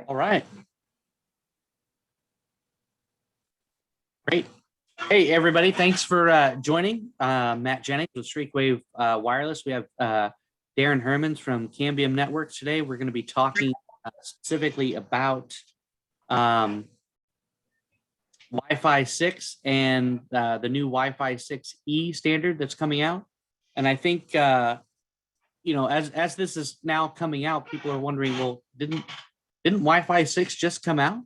All right. Great. Hey, everybody. Thanks for joining. Matt Jennings with Streakwave Wireless. We have Daran Hermans from Cambium Networks today. We're going to be talking specifically about Wi-Fi 6 and the new Wi-Fi 6E standard that's coming out. And I think, as this is now coming out, people are wondering, well, didn't Wi-Fi 6 just come out?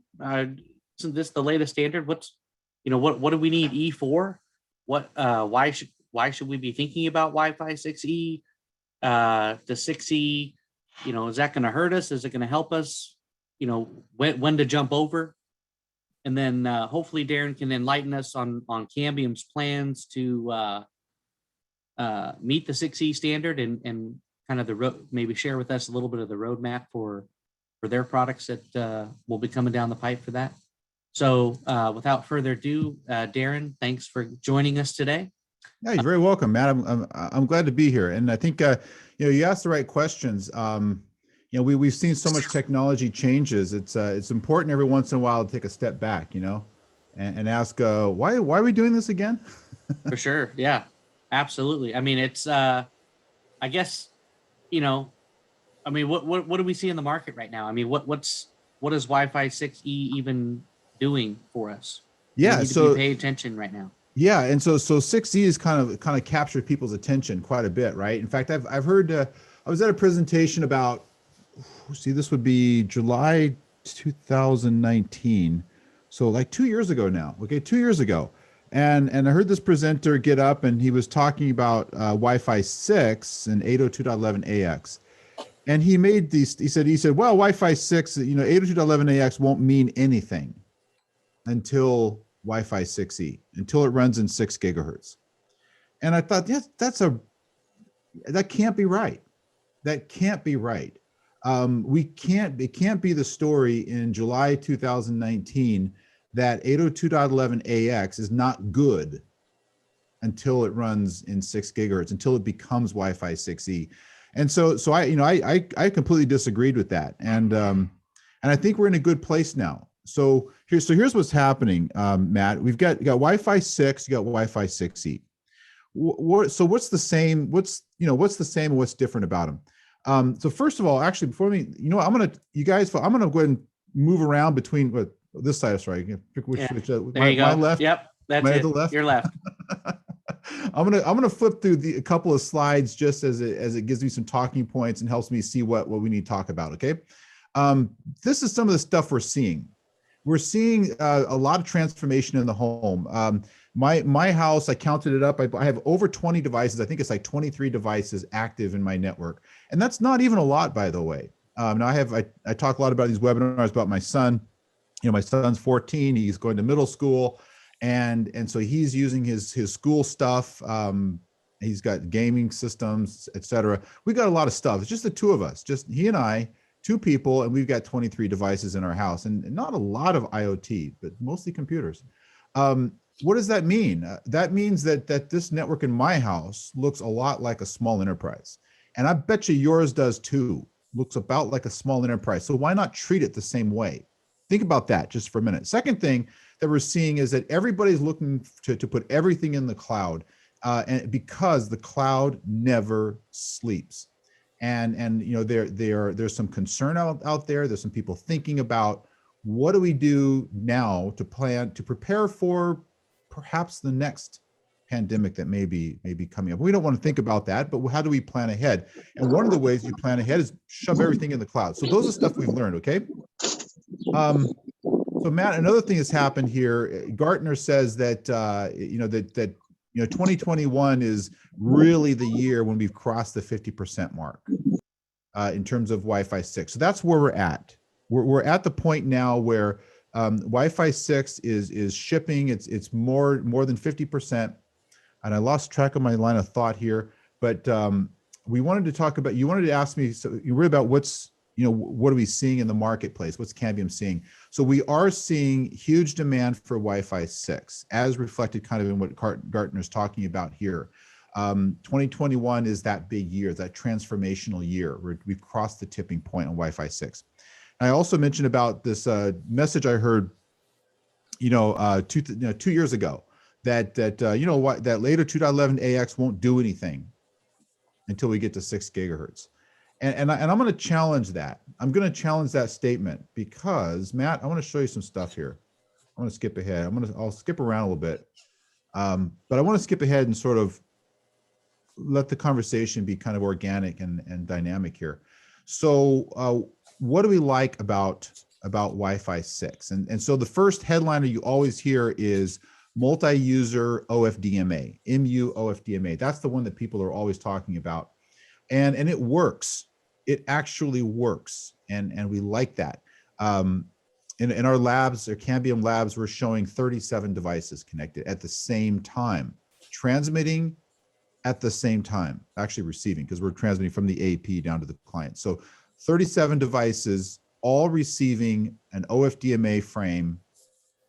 Isn't this the latest standard? What do we need E for? Why should we be thinking about Wi-Fi 6E? The 6E, is that going to hurt us? Is it going to help us? When to jump over? And then hopefully Daran can enlighten us on Cambium's plans to meet the 6E standard and kind of maybe share with us a little bit of the roadmap for their products that will be coming down the pipe for that. So without further ado, Daran, thanks for joining us today. Yeah, you're very welcome, Matt. I'm glad to be here. And I think, you asked the right questions. We've seen so much technology changes. It's important every once in a while to take a step back, and ask, why are we doing this again? For sure. Yeah, absolutely. I mean, it's, I guess, what do we see in the market right now? I mean, what is Wi-Fi 6E even doing for us? Yeah, so pay attention right now. Yeah, and so 6E is kind of captured people's attention quite a bit, right? In fact, I've heard, I was at a presentation about, this would be July 2019, so like 2 years ago now. Okay, 2 years ago, and I heard this presenter get up and he was talking about Wi-Fi 6 and 802.11ax. And he made these, he said, well, Wi-Fi 6, 802.11ax won't mean anything until Wi-Fi 6E, until it runs in 6 gigahertz. And I thought, yes, that can't be right. That can't be right. It can't be the story in July 2019 that 802.11ax is not good until it runs in 6 gigahertz, until it becomes Wi-Fi 6E. And so I completely disagreed with that. And I think we're in a good place now. So here's what's happening, Matt. We've got Wi-Fi 6, you got Wi-Fi 6E. So what's the same? What's the same and what's different about them? So first of all, actually, before me, I'm gonna go ahead and move around between this side. Sorry, pick which. There you go. My left. Yep, that's it. Left? Your left. I'm gonna flip through a couple of slides just as it gives me some talking points and helps me see what we need to talk about. Okay, this is some of the stuff we're seeing. We're seeing a lot of transformation in the home. My house, I counted it up. I have over 20 devices. I think it's like 23 devices active in my network, and that's not even a lot, by the way. Now I talk a lot about these webinars about my son. My son's 14. He's going to middle school. And so he's using his school stuff. He's got gaming systems, etc. We got a lot of stuff. It's just the two of us, just he and I, two people, and we've got 23 devices in our house, and not a lot of IoT, but mostly computers. What does that mean? That means that this network in my house looks a lot like a small enterprise, and I bet you yours does too. Looks about like a small enterprise. So why not treat it the same way? Think about that just for a minute. Second thing that we're seeing is that everybody's looking to put everything in the cloud, and because the cloud never sleeps. And there's some concern out there. There's some people thinking about what do we do now to prepare for perhaps the next pandemic that may be coming up. We don't want to think about that, but how do we plan ahead? And one of the ways you plan ahead is shove everything in the cloud. So those are stuff we've learned. Okay. So Matt, another thing that's happened here, Gartner says that 2021 is really the year when we've crossed the 50% mark in terms of Wi-Fi 6. So that's where we're at. We're at the point now where Wi-Fi 6 is shipping. It's more than 50%. And I lost track of my line of thought here, but we wanted to talk about. You wanted to ask me about what are we seeing in the marketplace? What's Cambium seeing? So we are seeing huge demand for Wi-Fi 6, as reflected kind of in what Gartner's talking about here. 2021 is that big year, that transformational year where we've crossed the tipping point on Wi-Fi 6. I also mentioned about this message I heard, 2 years ago, that that later 2.11ax won't do anything until we get to 6 gigahertz. And I'm going to challenge that. I'm going to challenge that statement because, Matt, I want to show you some stuff here. I want to skip ahead. I'll skip around a little bit, but I want to skip ahead and sort of let the conversation be kind of organic and dynamic here. So what do we like about Wi-Fi 6? And so the first headliner you always hear is multi-user OFDMA, MU OFDMA. That's the one that people are always talking about. And it works. It actually works. And we like that. In our labs, our Cambium labs, we're showing 37 devices connected at the same time, transmitting at the same time, actually receiving, because we're transmitting from the AP down to the client. So 37 devices, all receiving an OFDMA frame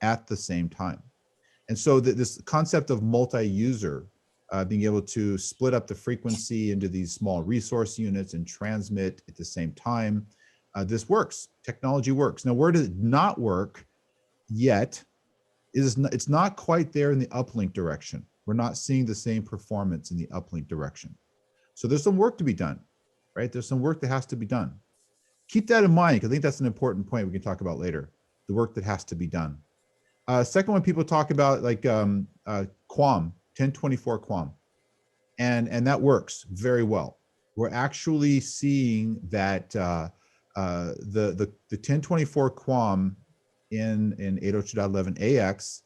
at the same time. And so this concept of multi-user, being able to split up the frequency into these small resource units and transmit at the same time, this works. Technology works. Now, where does it not work yet is it's not quite there in the uplink direction. We're not seeing the same performance in the uplink direction. So there's some work to be done, right? There's some work that has to be done. Keep that in mind, because I think that's an important point we can talk about later, the work that has to be done. Second one, people talk about like QAM, 1024 QAM, and that works very well. We're actually seeing that the 1024 QAM in 802.11ax,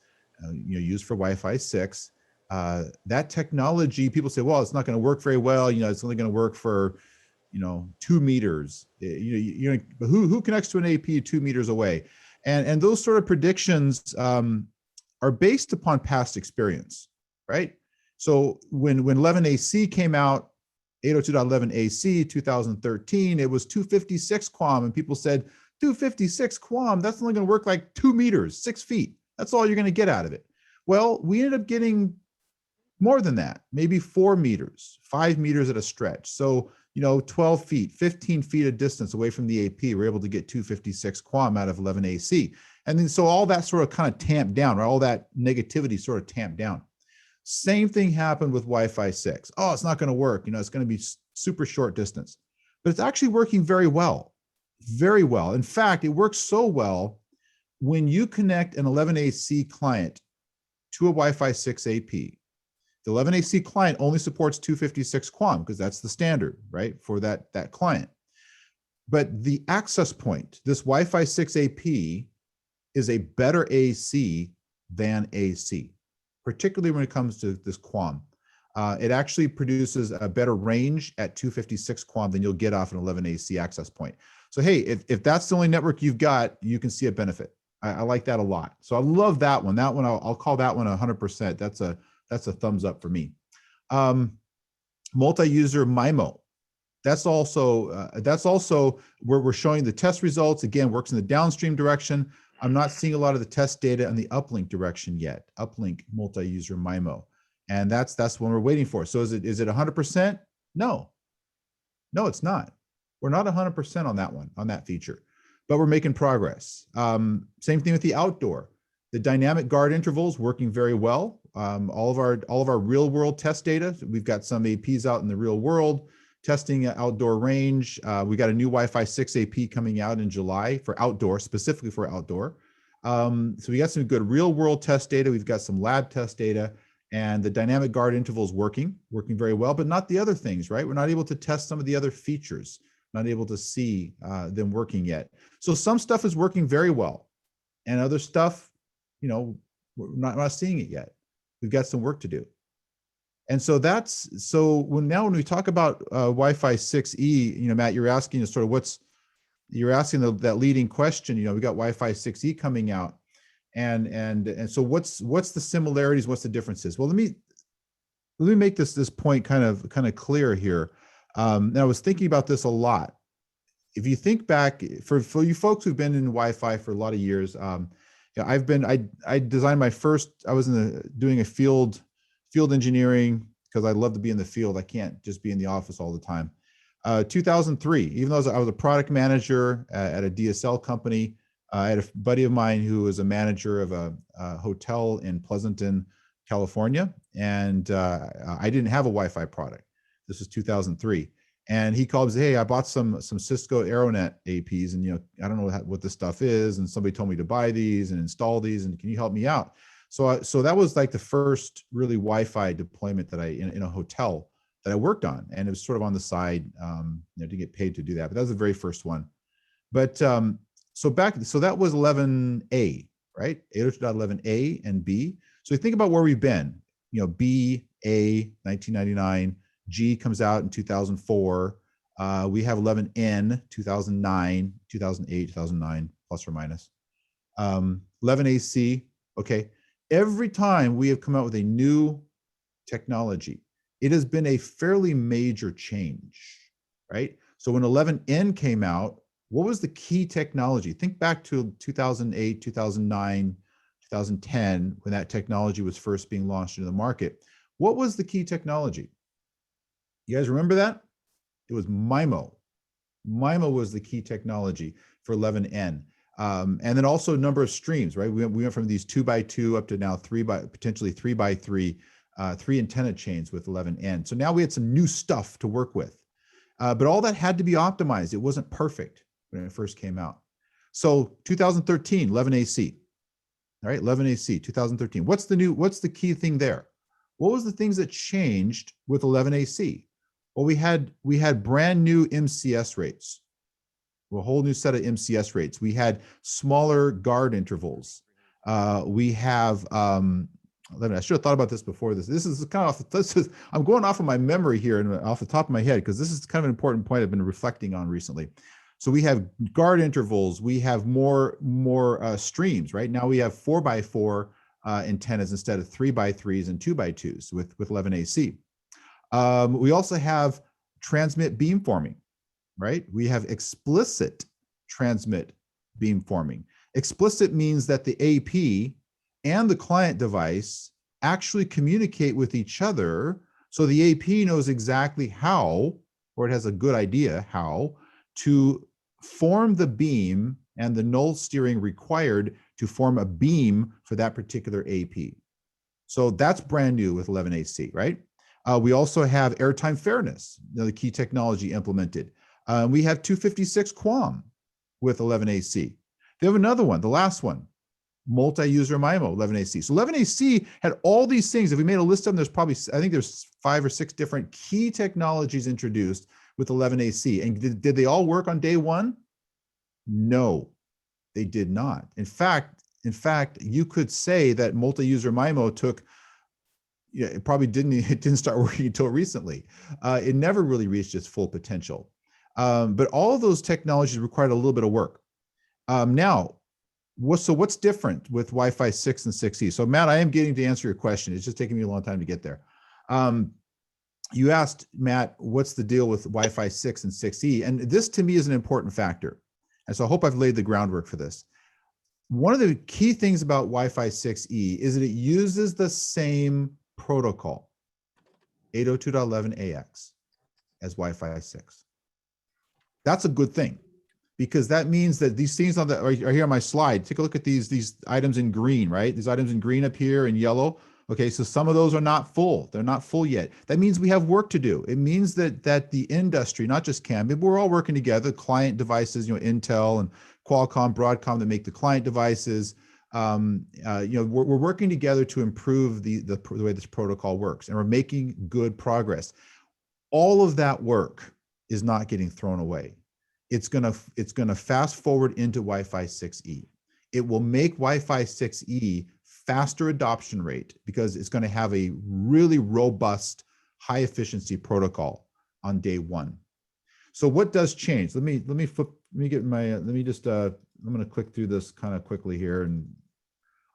used for Wi-Fi 6, that technology, people say, well, it's not going to work very well. It's only going to work for 2 meters. But who connects to an AP 2 meters away? And those sort of predictions are based upon past experience, right? So when 11AC came out, 802.11ac 2013, it was 256 QAM, and people said 256 QAM, that's only going to work like 2 meters, 6 feet. That's all you're going to get out of it. Well, we ended up getting more than that, maybe 4 meters, 5 meters at a stretch. So 12 feet, 15 feet of distance away from the AP, we're able to get 256 QAM out of 11AC. And then so all that sort of kind of tamped down, or all that negativity sort of tamped down. Same thing happened with Wi-Fi 6. Oh, it's not going to work. It's going to be super short distance. But it's actually working very well, very well. In fact, it works so well when you connect an 11AC client to a Wi-Fi 6 AP. The 11AC client only supports 256 QAM because that's the standard, right, for that client. But the access point, this Wi-Fi 6 AP, is a better AC than AC, particularly when it comes to this QAM. It actually produces a better range at 256 QAM than you'll get off an 11AC access point. So hey, if that's the only network you've got, you can see a benefit. I like that a lot. So I love that one. That one, I'll call that one 100%. That's a thumbs up for me. Multi-user Mimo. That's also where we're showing the test results. Again, works in the downstream direction. I'm not seeing a lot of the test data in the uplink direction yet. Uplink multi-user Mimo, and that's what we're waiting for. So is it 100%? No, it's not. We're not 100% on that one, on that feature, but we're making progress. Same thing with the outdoor. The dynamic guard intervals working very well. All of our real world test data. We've got some APs out in the real world testing outdoor range. We got a new Wi-Fi 6 AP coming out in July for outdoor, specifically for outdoor. So we got some good real world test data. We've got some lab test data, and the dynamic guard interval is working very well, but not the other things, right? We're not able to test some of the other features, not able to see them working yet. So some stuff is working very well, and other stuff, we're not seeing it yet. We've got some work to do. And so when we talk about Wi-Fi 6E, Matt, you're asking sort of you're asking that leading question. We got Wi-Fi 6E coming out, and so what's the similarities? What's the differences? Well, let me make this point kind of clear here. Now, I was thinking about this a lot. If you think back, for you folks who've been in Wi-Fi for a lot of years, I designed my first. I was doing a field engineering because I love to be in the field. I can't just be in the office all the time. 2003, even though I was a product manager at a DSL company, I had a buddy of mine who was a manager of a hotel in Pleasanton, California, and I didn't have a Wi-Fi product. This was 2003, and he called me, hey, I bought some Cisco Aeronet APs, and I don't know what this stuff is, and somebody told me to buy these and install these, and can you help me out? So that was like the first really Wi-Fi deployment that in a hotel that I worked on, and it was sort of on the side, to get paid to do that, but that was the very first one. But so that was 11A, right? 802.11a and B. So you think about where we've been. B, A, 1999. G comes out in 2004. We have 11N, 2009, 2008, 2009, plus or minus. 11AC. Okay. Every time we have come out with a new technology, it has been a fairly major change, right? So when 11N came out, what was the key technology? Think back to 2008, 2009, 2010, when that technology was first being launched into the market. What was the key technology? You guys remember that? It was Mimo. Mimo was the key technology for 11N. And then also number of streams, right? We went from these 2x2 up to now potentially 3x3. 3 antenna chains with 11N. So now we had some new stuff to work with, but all that had to be optimized. It wasn't perfect when it first came out. So 2013, 11AC, all right, 11AC, 2013. What's the key thing there? What was the things that changed with 11AC? Well, we had brand new MCS rates, a whole new set of MCS rates. We had smaller guard intervals. We have, I should have thought about this before this. This is kind of I'm going off of my memory here and off the top of my head, because this is kind of an important point I've been reflecting on recently. So we have guard intervals. We have more streams, right? Now we have 4x4 antennas instead of 3x3s and 2x2s with 11AC. We also have transmit beamforming, right? We have explicit transmit beamforming. Explicit means that the AP and the client device actually communicate with each other, so the AP knows exactly how, or it has a good idea how, to form the beam and the null steering required to form a beam for that particular AP. So that's brand new with 11AC, right? We also have airtime fairness, the key technology implemented. We have 256 QAM with 11AC. They have another one, the last one, multi-user MIMO, 11AC. So 11AC had all these things. If we made a list of them, there's probably, I think there's 5 or 6 different key technologies introduced with 11AC. And did they all work on day one? No, they did not. In fact, you could say that multi-user MIMO took, it probably didn't start working until recently. It never really reached its full potential. But all of those technologies required a little bit of work. Now, what's different with Wi-Fi 6 and 6E? So Matt, I am getting to answer your question. It's just taking me a long time to get there. You asked, Matt, what's the deal with Wi-Fi 6 and 6E? And this to me is an important factor. And so I hope I've laid the groundwork for this. One of the key things about Wi-Fi 6E is that it uses the same protocol, 802.11ax, as Wi-Fi 6. That's a good thing, because that means that these things are here on my slide. Take a look at these items in green, right? These items in green up here in yellow. Okay, so some of those are not full. They're not full yet. That means we have work to do. It means that the industry, not just Cambium, but we're all working together, client devices, Intel and Qualcomm, Broadcom that make the client devices. We're working together to improve the way this protocol works, and we're making good progress. All of that work is not getting thrown away. It's gonna fast forward into Wi-Fi 6E. It will make Wi-Fi 6E faster adoption rate, because it's going to have a really robust, high efficiency protocol on day one. So what does change? I'm going to click through this kind of quickly here, and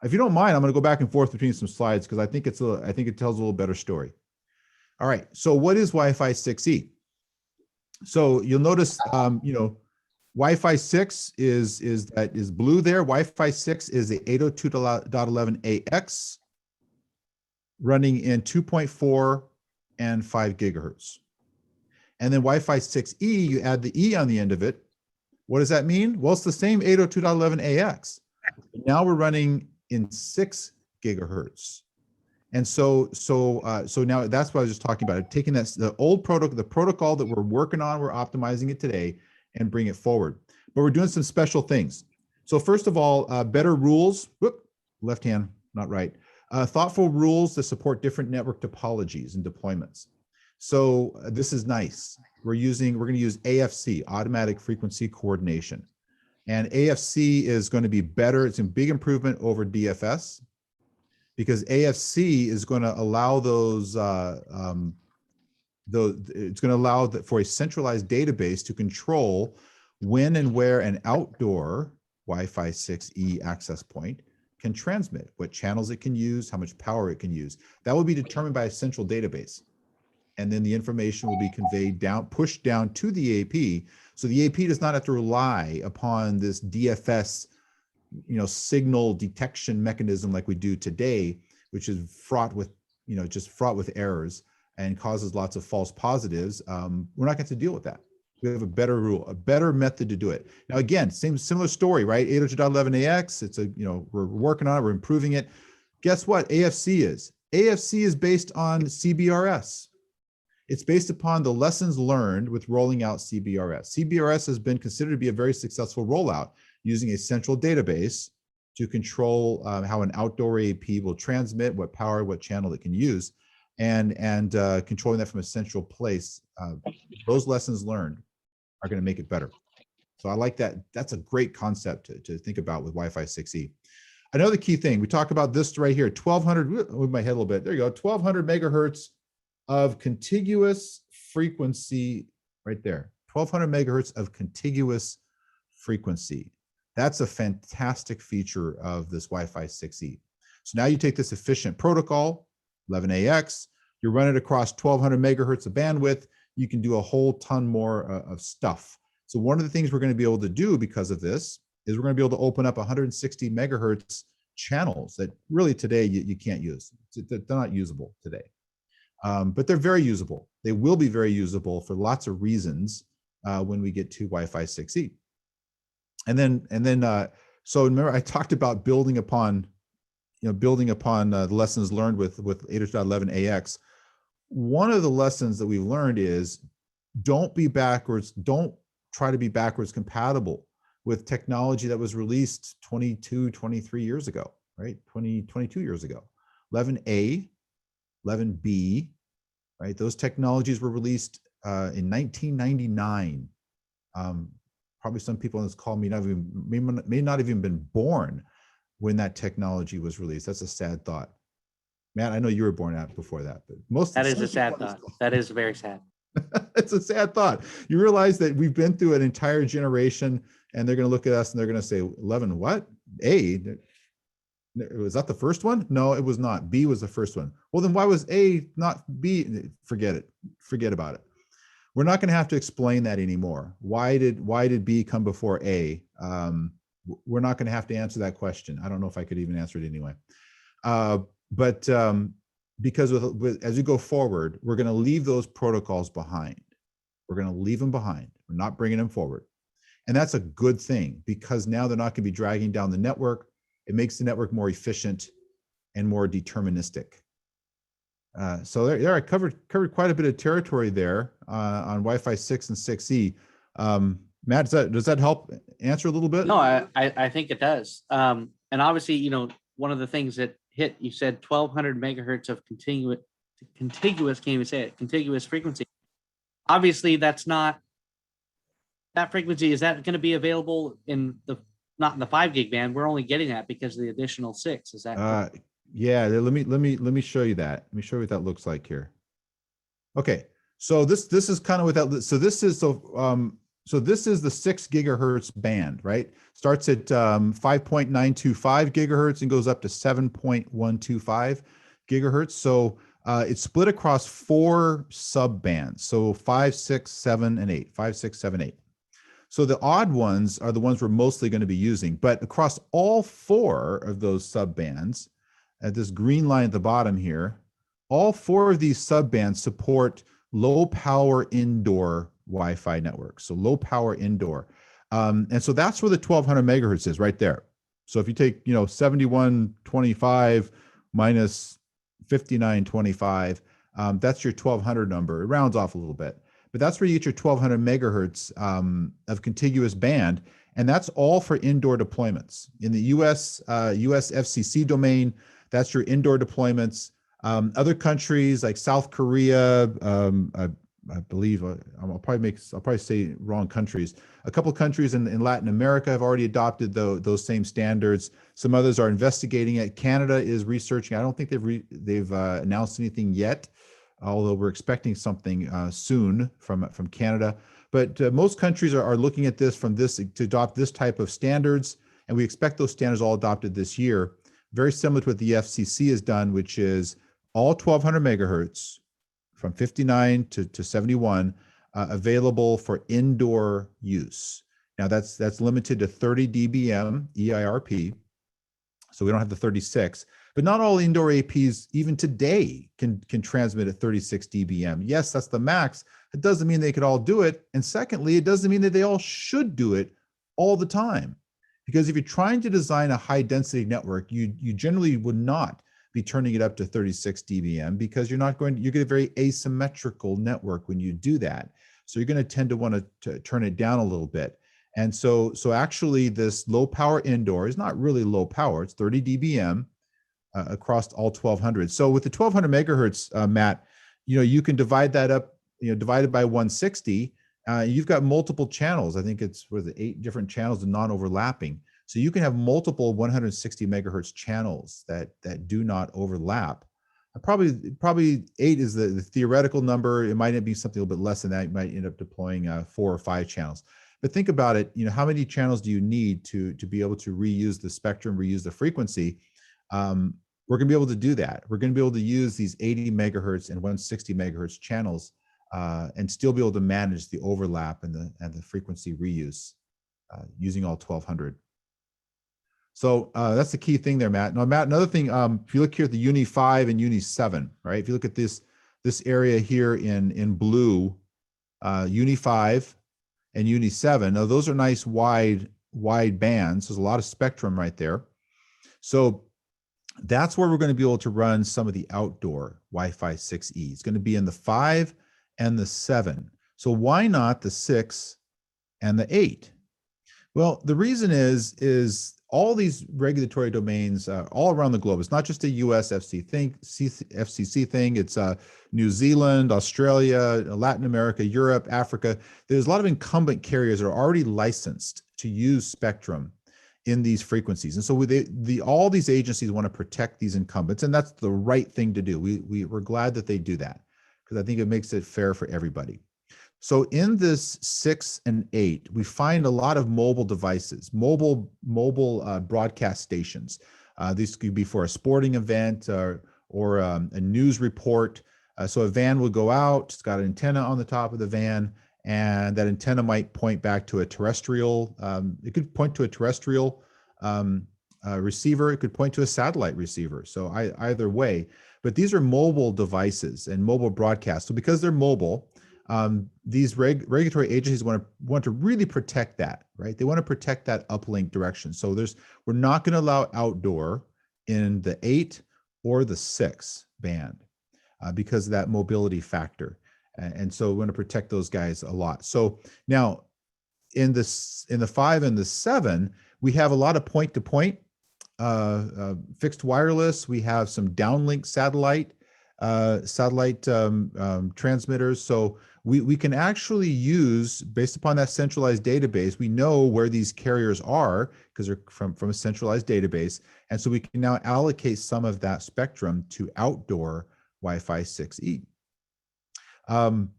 if you don't mind, I'm going to go back and forth between some slides, because I think it tells a little better story. All right, so what is Wi-Fi 6E? So you'll notice, Wi-Fi 6 is blue there. Wi-Fi 6 is the 802.11ax running in 2.4 and 5 gigahertz. And then Wi-Fi 6E, you add the E on the end of it. What does that mean? Well, it's the same 802.11ax. Now we're running in 6 gigahertz. And so now that's what I was just talking about. Taking that the old protocol, the protocol that we're working on, we're optimizing it today and bring it forward. But we're doing some special things. So first of all, better rules. Whoop, left hand, not right. Thoughtful rules to support different network topologies and deployments. So this is nice. We're going to use AFC, automatic frequency coordination. And AFC is going to be better. It's a big improvement over DFS because AFC is going to allow it's going to allow for a centralized database to control when and where an outdoor Wi-Fi 6E access point can transmit, what channels it can use, how much power it can use. That will be determined by a central database. And then the information will be conveyed down, pushed down to the AP. So the AP does not have to rely upon this DFS, signal detection mechanism like we do today, which is fraught with, just fraught with errors and causes lots of false positives. We're not going to deal with that. We have a better rule, a better method to do it. Now, again, similar story, right? 802.11ax, it's we're working on it, we're improving it. Guess what AFC is? AFC is based on CBRS. It's based upon the lessons learned with rolling out CBRS. CBRS has been considered to be a very successful rollout using a central database to control how an outdoor AP will transmit, what power, what channel it can use, and controlling that from a central place. Those lessons learned are going to make it better. So I like that. That's a great concept to think about with Wi-Fi 6E. Another key thing, we talk about this right here, 1200, move my head a little bit. There you go, 1200 megahertz of contiguous frequency right there. 1200 megahertz of contiguous frequency. That's a fantastic feature of this Wi-Fi 6E. So now you take this efficient protocol, 11ax, you run it across 1200 megahertz of bandwidth, you can do a whole ton more of stuff. So one of the things we're going to be able to do because of this is we're going to be able to open up 160 megahertz channels that really today you can't use. They're not usable today. But they're very usable. They will be very usable for lots of reasons when we get to Wi-Fi 6E. So remember I talked about building upon the lessons learned with 802.11ax. One of the lessons that we've learned is don't try to be backwards compatible with technology that was released 22, 23 years ago, right? 22 years ago. 11A, 11B, right? Those technologies were released in 1999. Probably some people on this call may not have even been born when that technology was released. That's a sad thought. Matt, I know you were born out before that, but that is a sad thought. That is very sad. It's a sad thought. You realize that we've been through an entire generation, and they're going to look at us and they're going to say, 11 what? A? Was that the first one? No, it was not. B was the first one. Well, then why was A not B? Forget it. Forget about it. We're not going to have to explain that anymore. Why did B come before A? We're not going to have to answer that question. I don't know if I could even answer it anyway. But because as we go forward, we're going to leave those protocols behind. We're going to leave them behind. We're not bringing them forward. And that's a good thing because now they're not going to be dragging down the network. It makes the network more efficient and more deterministic. So there I covered quite a bit of territory there on Wi-Fi 6 and 6E. Matt, does that help answer a little bit? No, I think it does. And obviously, one of the things that hit, you said 1200 megahertz of contiguous, can't even say it, contiguous frequency. Obviously, that's not, that frequency, is that going to be available not in the 5 gig band? We're only getting that because of the additional 6. Is that correct? Yeah, let me show you that. Let me show you what that looks like here. Okay, so this is kind of what that, so this is the 6 gigahertz band, right? Starts at 5.925 gigahertz and goes up to 7.125 gigahertz. So it's split across 4 sub bands. So 5, 6, 7, and 8. 5, 6, 7, 8. So the odd ones are the ones we're mostly going to be using, but across all 4 of those sub bands, at this green line at the bottom here, all 4 of these sub bands support low power indoor Wi-Fi networks. So low power indoor. And so that's where the 1200 megahertz is right there. So if you take, 7125 minus 5925, that's your 1200 number. It rounds off a little bit, but that's where you get your 1200 megahertz of contiguous band. And that's all for indoor deployments. In the US FCC domain, that's your indoor deployments. Other countries like South Korea, I believe I'll probably say wrong countries. A couple of countries in Latin America have already adopted those same standards. Some others are investigating it. Canada is researching. I don't think they've announced anything yet, although we're expecting something soon from Canada. But most countries are looking at this to adopt this type of standards, and we expect those standards all adopted this year. Very similar to what the FCC has done, which is all 1200 megahertz from 59 to 71 available for indoor use. Now that's limited to 30 dBm EIRP, so we don't have the 36. But not all indoor APs even today can transmit at 36 dBm. Yes, that's the max. It doesn't mean they could all do it. And secondly, it doesn't mean that they all should do it all the time. Because if you're trying to design a high density network, you generally would not be turning it up to 36 dBm because you get a very asymmetrical network when you do that. So you're going to tend to want to turn it down a little bit. And so actually this low power indoor is not really low power. It's 30 dBm across all 1200. So with the 1200 megahertz, Matt, you can divide that up, divided by 160. You've got multiple channels. I think it's 8 different channels and non-overlapping. So you can have multiple 160 megahertz channels that do not overlap. Probably 8 is the theoretical number. It might be something a little bit less than that. You might end up deploying 4 or 5 channels. But think about it. How many channels do you need to be able to reuse the spectrum, reuse the frequency? We're going to be able to do that. We're going to be able to use these 80 megahertz and 160 megahertz channels and still be able to manage the overlap and the frequency reuse using all 1200. So that's the key thing there, Matt. Now, Matt, another thing, if you look here at the Uni 5 and Uni 7, right? If you look at this area here in blue, Uni 5 and Uni 7, now those are nice wide bands. There's a lot of spectrum right there. So that's where we're going to be able to run some of the outdoor Wi-Fi 6E. It's going to be in the 5 and the 7. So why not the 6 and the 8? Well, the reason is all these regulatory domains all around the globe. It's not just a US FCC thing. It's New Zealand, Australia, Latin America, Europe, Africa. There's a lot of incumbent carriers that are already licensed to use spectrum in these frequencies. And so all these agencies want to protect these incumbents, and that's the right thing to do. We're glad that they do that because I think it makes it fair for everybody. So in this 6 and 8, we find a lot of mobile devices, mobile broadcast stations. These could be for a sporting event or a news report. So a van will go out, it's got an antenna on the top of the van, and that antenna might point back to a terrestrial, it could point to a terrestrial receiver, it could point to a satellite receiver. So either way, but these are mobile devices and mobile broadcasts. So because they're mobile, these regulatory agencies want to really protect that, right? They want to protect that uplink direction. So we're not going to allow outdoor in the 8 or the 6 band because of that mobility factor. And so we want to protect those guys a lot. So now in the 5 and the 7, we have a lot of point-to-point fixed wireless. We have some downlink satellite transmitters. So we can actually use, based upon that centralized database, we know where these carriers are because they're from a centralized database. And so we can now allocate some of that spectrum to outdoor Wi-Fi 6E. One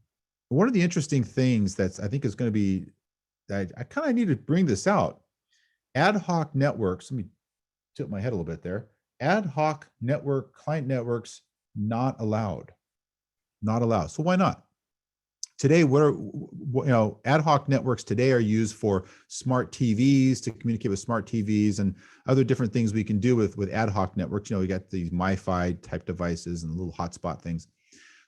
of the interesting things I think is going to be, that I kind of need to bring this out, ad hoc networks, let me tilt my head a little bit there, ad hoc network, client networks, not allowed. So why not? Today, ad hoc networks today are used for smart TVs, to communicate with smart TVs and other different things we can do with ad hoc networks. We got these MiFi type devices and little hotspot things.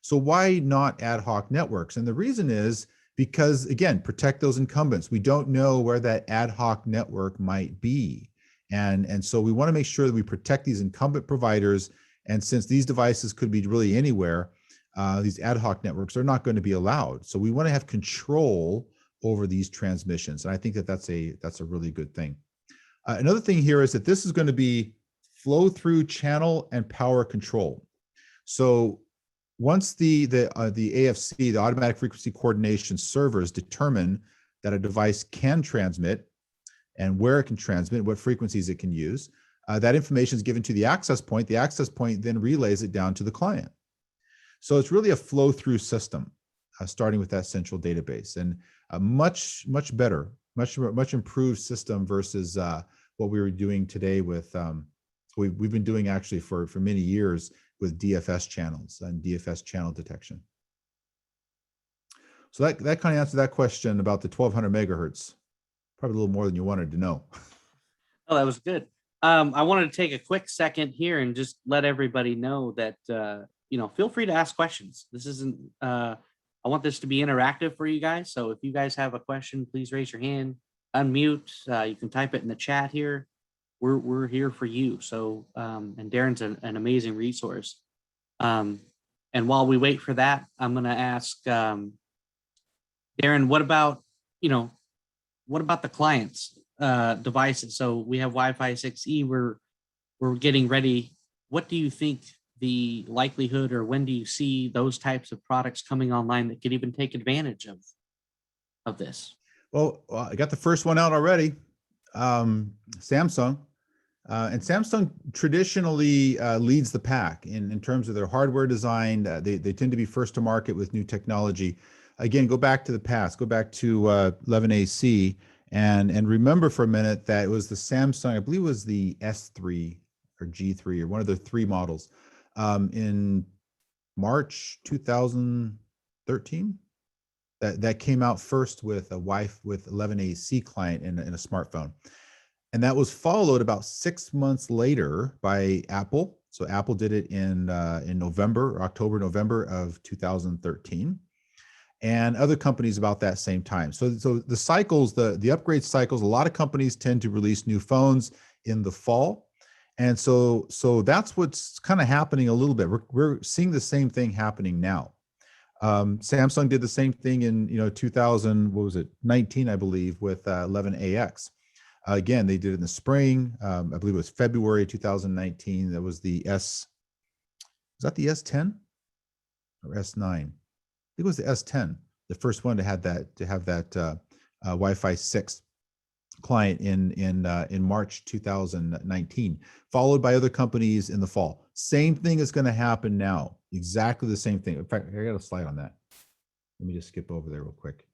So why not ad hoc networks? And the reason is because, again, protect those incumbents. We don't know where that ad hoc network might be. And so we want to make sure that we protect these incumbent providers. And since these devices could be really anywhere, these ad hoc networks are not going to be allowed. So we want to have control over these transmissions. And I think that that's a really good thing. Another thing here is that this is going to be flow through channel and power control. So once the AFC, the automatic frequency coordination servers, determine that a device can transmit and where it can transmit, what frequencies it can use, that information is given to the access point. The access point then relays it down to the client. So it's really a flow through system, starting with that central database, and a much better, much improved system versus what we were doing today with we've been doing actually for many years with DFS channels and DFS channel detection. So that kind of answered that question about the 1200 megahertz. Probably a little more than you wanted to know. Oh, that was good. I wanted to take a quick second here and just let everybody know that, feel free to ask questions. This isn't, I want this to be interactive for you guys. So if you guys have a question, please raise your hand, unmute. You can type it in the chat here. We're here for you. So, and Daran's an amazing resource. And while we wait for that, I'm going to ask Daran, what about the clients devices? So we have Wi-Fi 6E. We're getting ready. What do you think the likelihood, or when do you see those types of products coming online that could even take advantage of this? Well, I got the first one out already. Samsung. And Samsung traditionally leads the pack in terms of their hardware design. They tend to be first to market with new technology. Again, go back to the past, go back to 11AC, and remember for a minute that it was the Samsung, I believe it was the S3 or G3 or one of the three models in March 2013 that came out first with a Wi-Fi with 11AC client in a smartphone. And that was followed about 6 months later by Apple. So Apple did it in October, November of 2013, and other companies about that same time. So the cycles, the upgrade cycles, a lot of companies tend to release new phones in the fall, and so that's what's kind of happening a little bit. We're seeing the same thing happening now. Samsung did the same thing in 2019, I believe, with 11AX. Again, they did it in the spring. I believe it was February 2019. That was the was that the S10 or S9? I think it was the S10, the first one to have that Wi-Fi 6 client in March 2019, followed by other companies in the fall. Same thing is going to happen now. Exactly the same thing. In fact, I got a slide on that. Let me just skip over there real quick.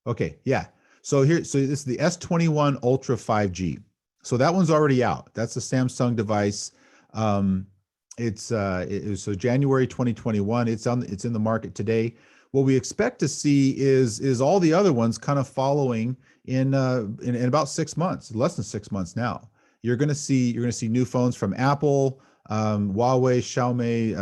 Okay, yeah. So this is the S21 Ultra 5G. So that one's already out. That's a Samsung device. It was so January 2021. It's in the market today. What we expect to see is all the other ones kind of following in about 6 months, less than 6 months now. You're going to see new phones from Apple, Huawei, Xiaomi,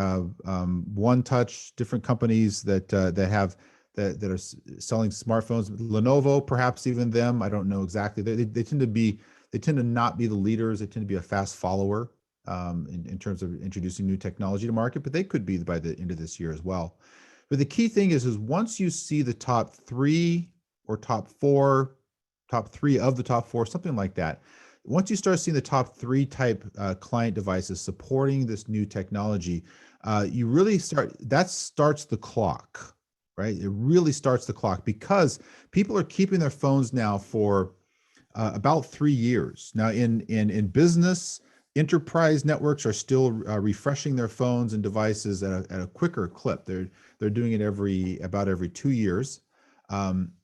One Touch, different companies that are selling smartphones. Lenovo, perhaps even them. I don't know exactly. They tend to not be the leaders. They tend to be a fast follower in terms of introducing new technology to market, but they could be by the end of this year as well. But the key thing is once you see the top three or top three of the top four, something like that. Once you start seeing the top three type client devices supporting this new technology, you really starts the clock. Right? It really starts the clock because people are keeping their phones now for about 3 years. Now in business, enterprise networks are still refreshing their phones and devices at a quicker clip. They're doing it about every 2 years.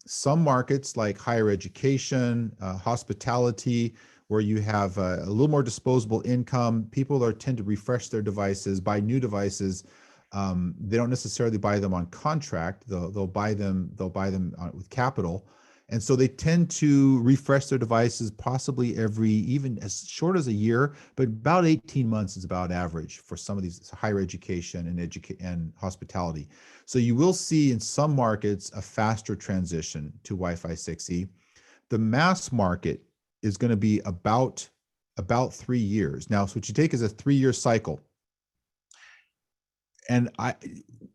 Some markets like higher education, hospitality, where you have a little more disposable income, people tend to refresh their devices, buy new devices. They don't necessarily buy them on contract. They'll buy them with capital, And so they tend to refresh their devices possibly every, even as short as a year, but about 18 months is about average for some of these higher education and hospitality. So you will see in some markets a faster transition to Wi-Fi 6E. The mass market is going to be about 3 years. Now, so what you take is a 3-year cycle. And I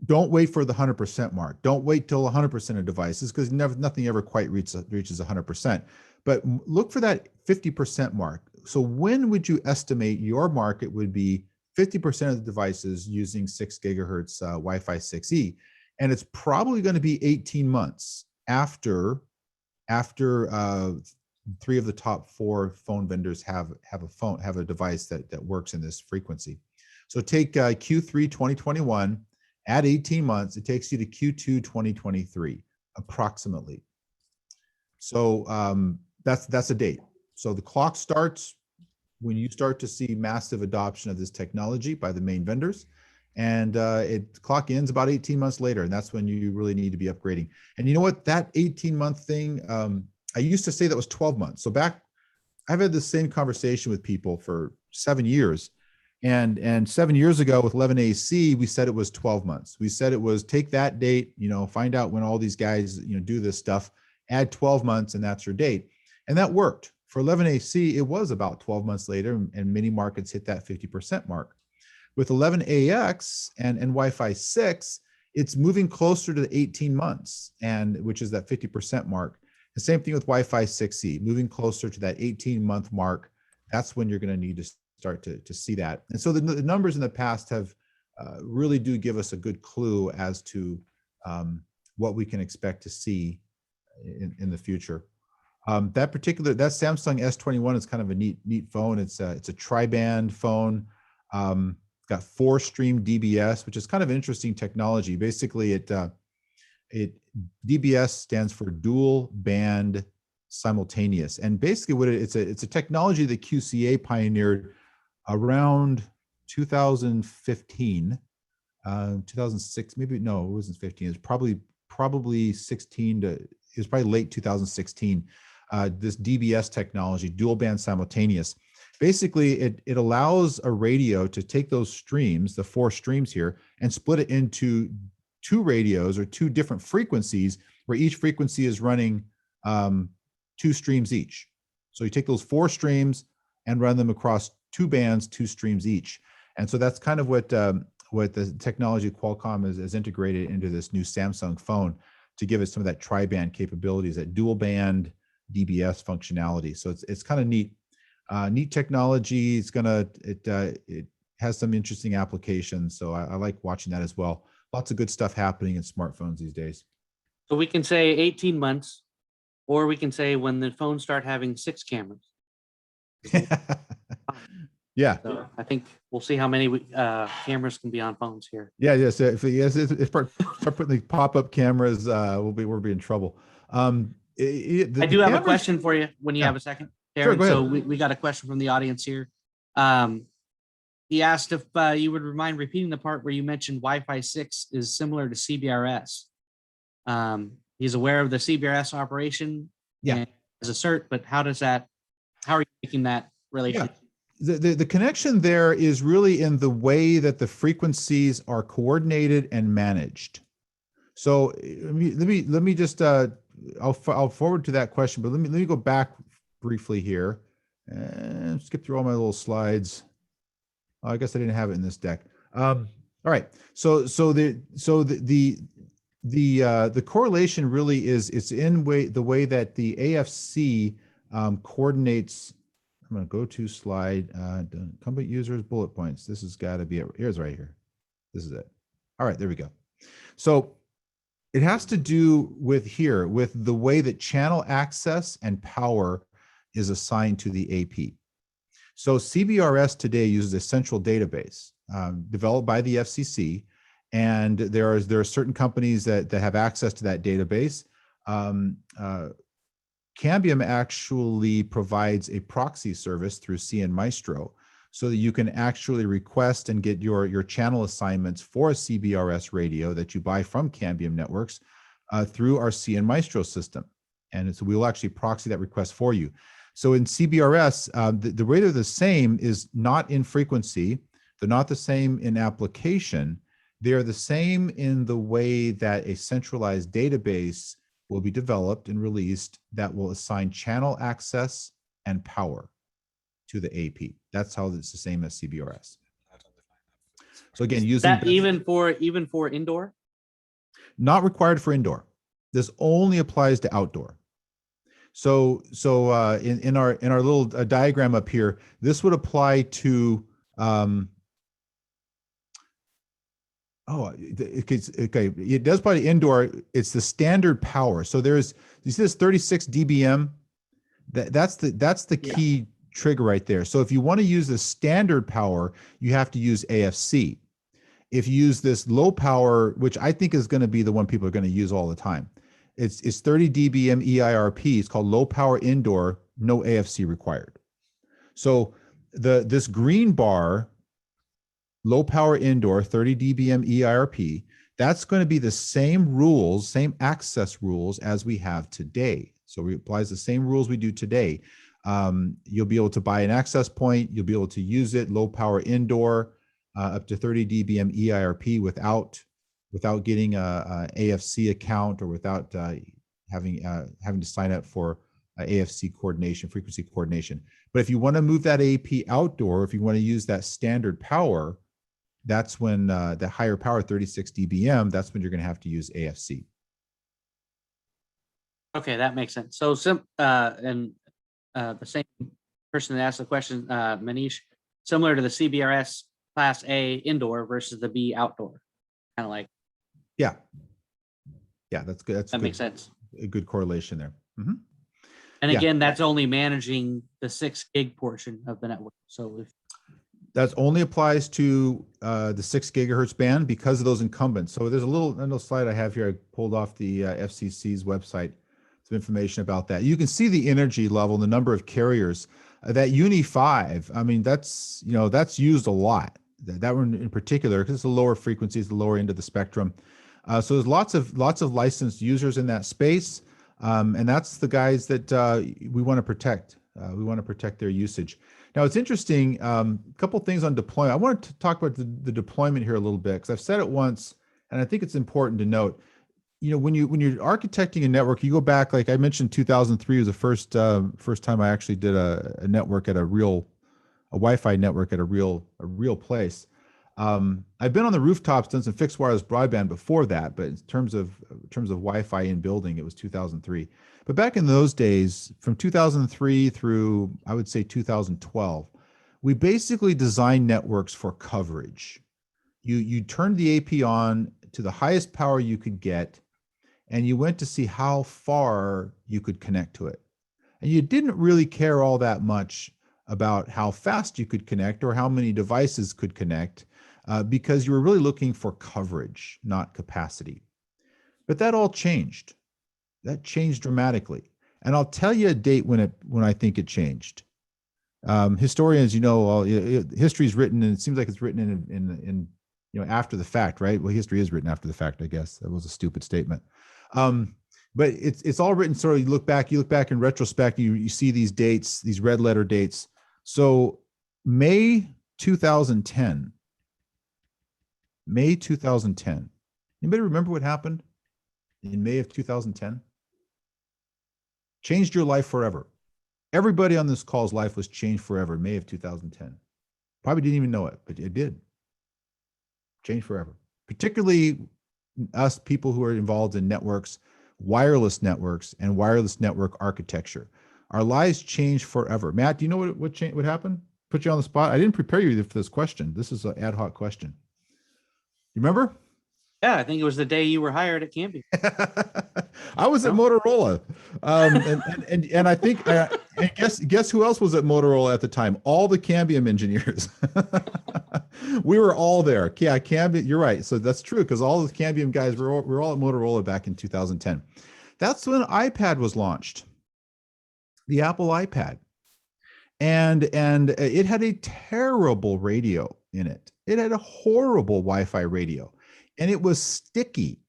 don't wait for the 100% mark. Don't wait till 100% of devices, because nothing ever quite reaches 100%. But look for that 50% mark. So when would you estimate your market would be 50% of the devices using 6 gigahertz Wi-Fi 6E? And it's probably going to be 18 months after 3 of the top 4 phone vendors have a device that works in this frequency. So take Q3 2021, add 18 months, it takes you to Q2 2023, approximately. So that's a date. So the clock starts when you start to see massive adoption of this technology by the main vendors, and clock ends about 18 months later, and that's when you really need to be upgrading. And you know what? That 18-month thing, I used to say that was 12 months. So I've had the same conversation with people for 7 years. And 7 years ago with 11AC, we said it was 12 months. We said it was take that date, find out when all these guys, do this stuff, add 12 months, and that's your date. And that worked. For 11AC, it was about 12 months later, and many markets hit that 50% mark. With 11AX and Wi-Fi 6, it's moving closer to the 18 months, which is that 50% mark. The same thing with Wi-Fi 6E, moving closer to that 18-month mark. That's when you're going to need to start to see that. And so the numbers in the past have really do give us a good clue as to what we can expect to see in the future. That Samsung S21 is kind of a neat phone. It's a tri-band phone. It's got 4-stream DBS, which is kind of interesting technology. Basically, DBS stands for dual band simultaneous, and basically it's a technology that QCA pioneered around 2015, 2006, maybe, no, it wasn't 15. It's probably 16 it was probably late 2016. This DBS technology, dual band simultaneous. Basically, it allows a radio to take those streams, the 4 streams here, and split it into 2 radios or 2 different frequencies, where each frequency is running 2 streams each. So you take those 4 streams and run them across 2 bands, 2 streams each. And so that's kind of what the technology Qualcomm is integrated into this new Samsung phone to give it some of that tri-band capabilities, that dual band DBS functionality. So it's kind of neat technology. It has some interesting applications. So I like watching that as well. Lots of good stuff happening in smartphones these days. So we can say 18 months, or we can say when the phones start having 6 cameras. Yeah. So I think we'll see how many cameras can be on phones here. Yeah. Yes. If start putting the pop-up cameras, we'll be in trouble. I do have a question for you when you have a second, Daran. Sure, go ahead. So we got a question from the audience here. He asked if you would mind repeating the part where you mentioned Wi-Fi 6 is similar to CBRS. He's aware of the CBRS operation, and as a cert, but how are you making that relationship? Yeah. The connection there is really in the way that the frequencies are coordinated and managed. So let me just I'll forward to that question, but let me go back briefly here and skip through all my little slides. I guess I didn't have it in this deck. All right. So the correlation really is it's in the way that the AFC coordinates. I'm going to go to slide incumbent users bullet points. This has got to be it. Here's right here. This is it. All right, there we go. So it has to do with the way that channel access and power is assigned to the AP. So CBRS today uses a central database developed by the FCC, and there are certain companies that have access to that database. Cambium actually provides a proxy service through CN Maestro, so that you can actually request and get your channel assignments for a CBRS radio that you buy from Cambium Networks through our CN Maestro system. And so we will actually proxy that request for you. So in CBRS, the way they're the same is not in frequency. They're not the same in application. They are the same in the way that a centralized database will be developed and released that will assign channel access and power to the AP. That's how it's the same as CBRS. So again, using that even for indoor. Not required for indoor. This only applies to outdoor. So in our little diagram up here, this would apply to okay, it does apply to indoor. It's the standard power. So you see this 36 dBm. That's the key trigger right there. So if you want to use the standard power, you have to use AFC. If you use this low power, which I think is going to be the one people are going to use all the time, it's 30 dBm EIRP. It's called low power indoor, no AFC required. So this green bar, low power indoor, 30 dBm EIRP, that's going to be the same rules, same access rules as we have today. So it applies the same rules we do today. You'll be able to buy an access point. You'll be able to use it, low power indoor, up to 30 dBm EIRP without getting a AFC account or without having to sign up for AFC coordination, frequency coordination. But if you want to move that AP outdoor, if you want to use that standard power, that's when the higher power, 36 dBm, that's when you're going to have to use AFC. Okay, that makes sense. So the same person that asked the question, Manish, similar to the CBRS Class A indoor versus the B outdoor, kind of like. Yeah, that's good. That makes sense. A good correlation there. Mm-hmm. And again, that's only managing the 6 gig portion of the network. So if that only applies to the 6 gigahertz band because of those incumbents. So there's a little slide I have here. I pulled off the FCC's website, some information about that. You can see the energy level, the number of carriers. That Uni 5, I mean, that's used a lot. That one in particular, because it's a lower frequency, it's the lower end of the spectrum. So there's lots of licensed users in that space, and that's the guys that we want to protect. We want to protect their usage. Now it's interesting. A couple things on deployment. I wanted to talk about the deployment here a little bit because I've said it once, and I think it's important to note. When you're architecting a network, you go back, like I mentioned, 2003 was the first time I actually did a network at a Wi-Fi network at a real place. I've been on the rooftops, done some fixed wireless broadband before that, but in terms of Wi-Fi in building, it was 2003. But back in those days, from 2003 through I would say 2012, we basically designed networks for coverage. You turned the AP on to the highest power you could get, and you went to see how far you could connect to it. And you didn't really care all that much about how fast you could connect or how many devices could connect because you were really looking for coverage, not capacity. But that all changed. That changed dramatically. And I'll tell you a date when I think it changed. Historians, history is written, and it seems like it's written in after the fact, right? Well, history is written after the fact, I guess. That was a stupid statement. But it's all written sort of, you look back in retrospect, you see these dates, these red letter dates. So May 2010. Anybody remember what happened in May of 2010? Changed your life forever. Everybody on this call's life was changed forever, May of 2010. Probably didn't even know it, but it did. Changed forever. Particularly us people who are involved in networks, wireless networks, and wireless network architecture. Our lives changed forever. Matt, do you know what happened? Put you on the spot. I didn't prepare you for this question. This is an ad hoc question. You remember? Yeah, I think it was the day you were hired at Cambium. I was at Motorola, and I think guess who else was at Motorola at the time? All the Cambium engineers. We were all there. Yeah, Cambium. You're right. So that's true because all the Cambium guys were all at Motorola back in 2010. That's when iPad was launched, the Apple iPad, and it had a terrible radio in it. It had a horrible Wi-Fi radio, and it was sticky.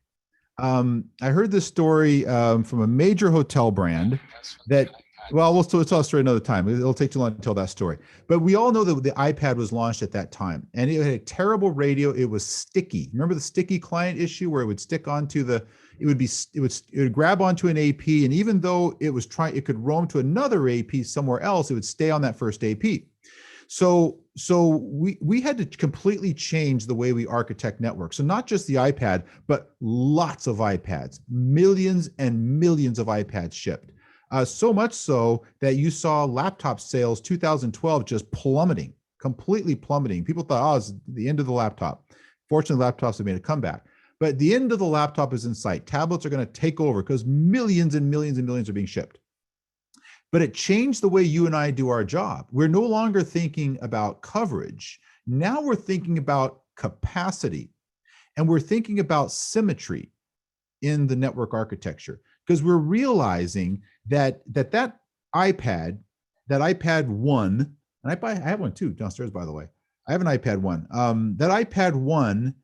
I heard this story from a major hotel brand that, well, we'll tell a story another time. It'll take too long to tell that story. But we all know that the iPad was launched at that time, and it had a terrible radio. It was sticky. Remember the sticky client issue where it would stick onto the, it would grab onto an AP, and even though it could roam to another AP somewhere else, it would stay on that first AP. So we had to completely change the way we architect networks. So not just the iPad, but lots of iPads, millions and millions of iPads shipped. So much so that you saw laptop sales 2012 just plummeting, completely plummeting. People thought, oh, it's the end of the laptop. Fortunately, laptops have made a comeback. But the end of the laptop is in sight. Tablets are going to take over because millions and millions and millions are being shipped. But it changed the way you and I do our job. We're no longer thinking about coverage. Now we're thinking about capacity, and we're thinking about symmetry in the network architecture, because we're realizing that iPad, that iPad 1, and I have one too downstairs, by the way. I have an iPad 1. That iPad 1,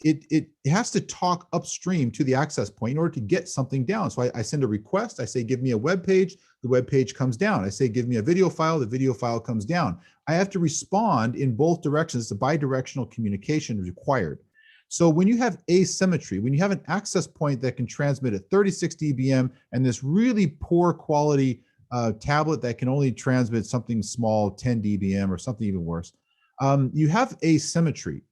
it has to talk upstream to the access point in order to get something down. So I send a request. I say, give me a web page. The web page comes down. I say, give me a video file. The video file comes down. I have to respond in both directions. The bi-directional communication is required. So when you have asymmetry, when you have an access point that can transmit at 36 dBm and this really poor quality tablet that can only transmit something small, 10 dBm or something even worse, you have asymmetry.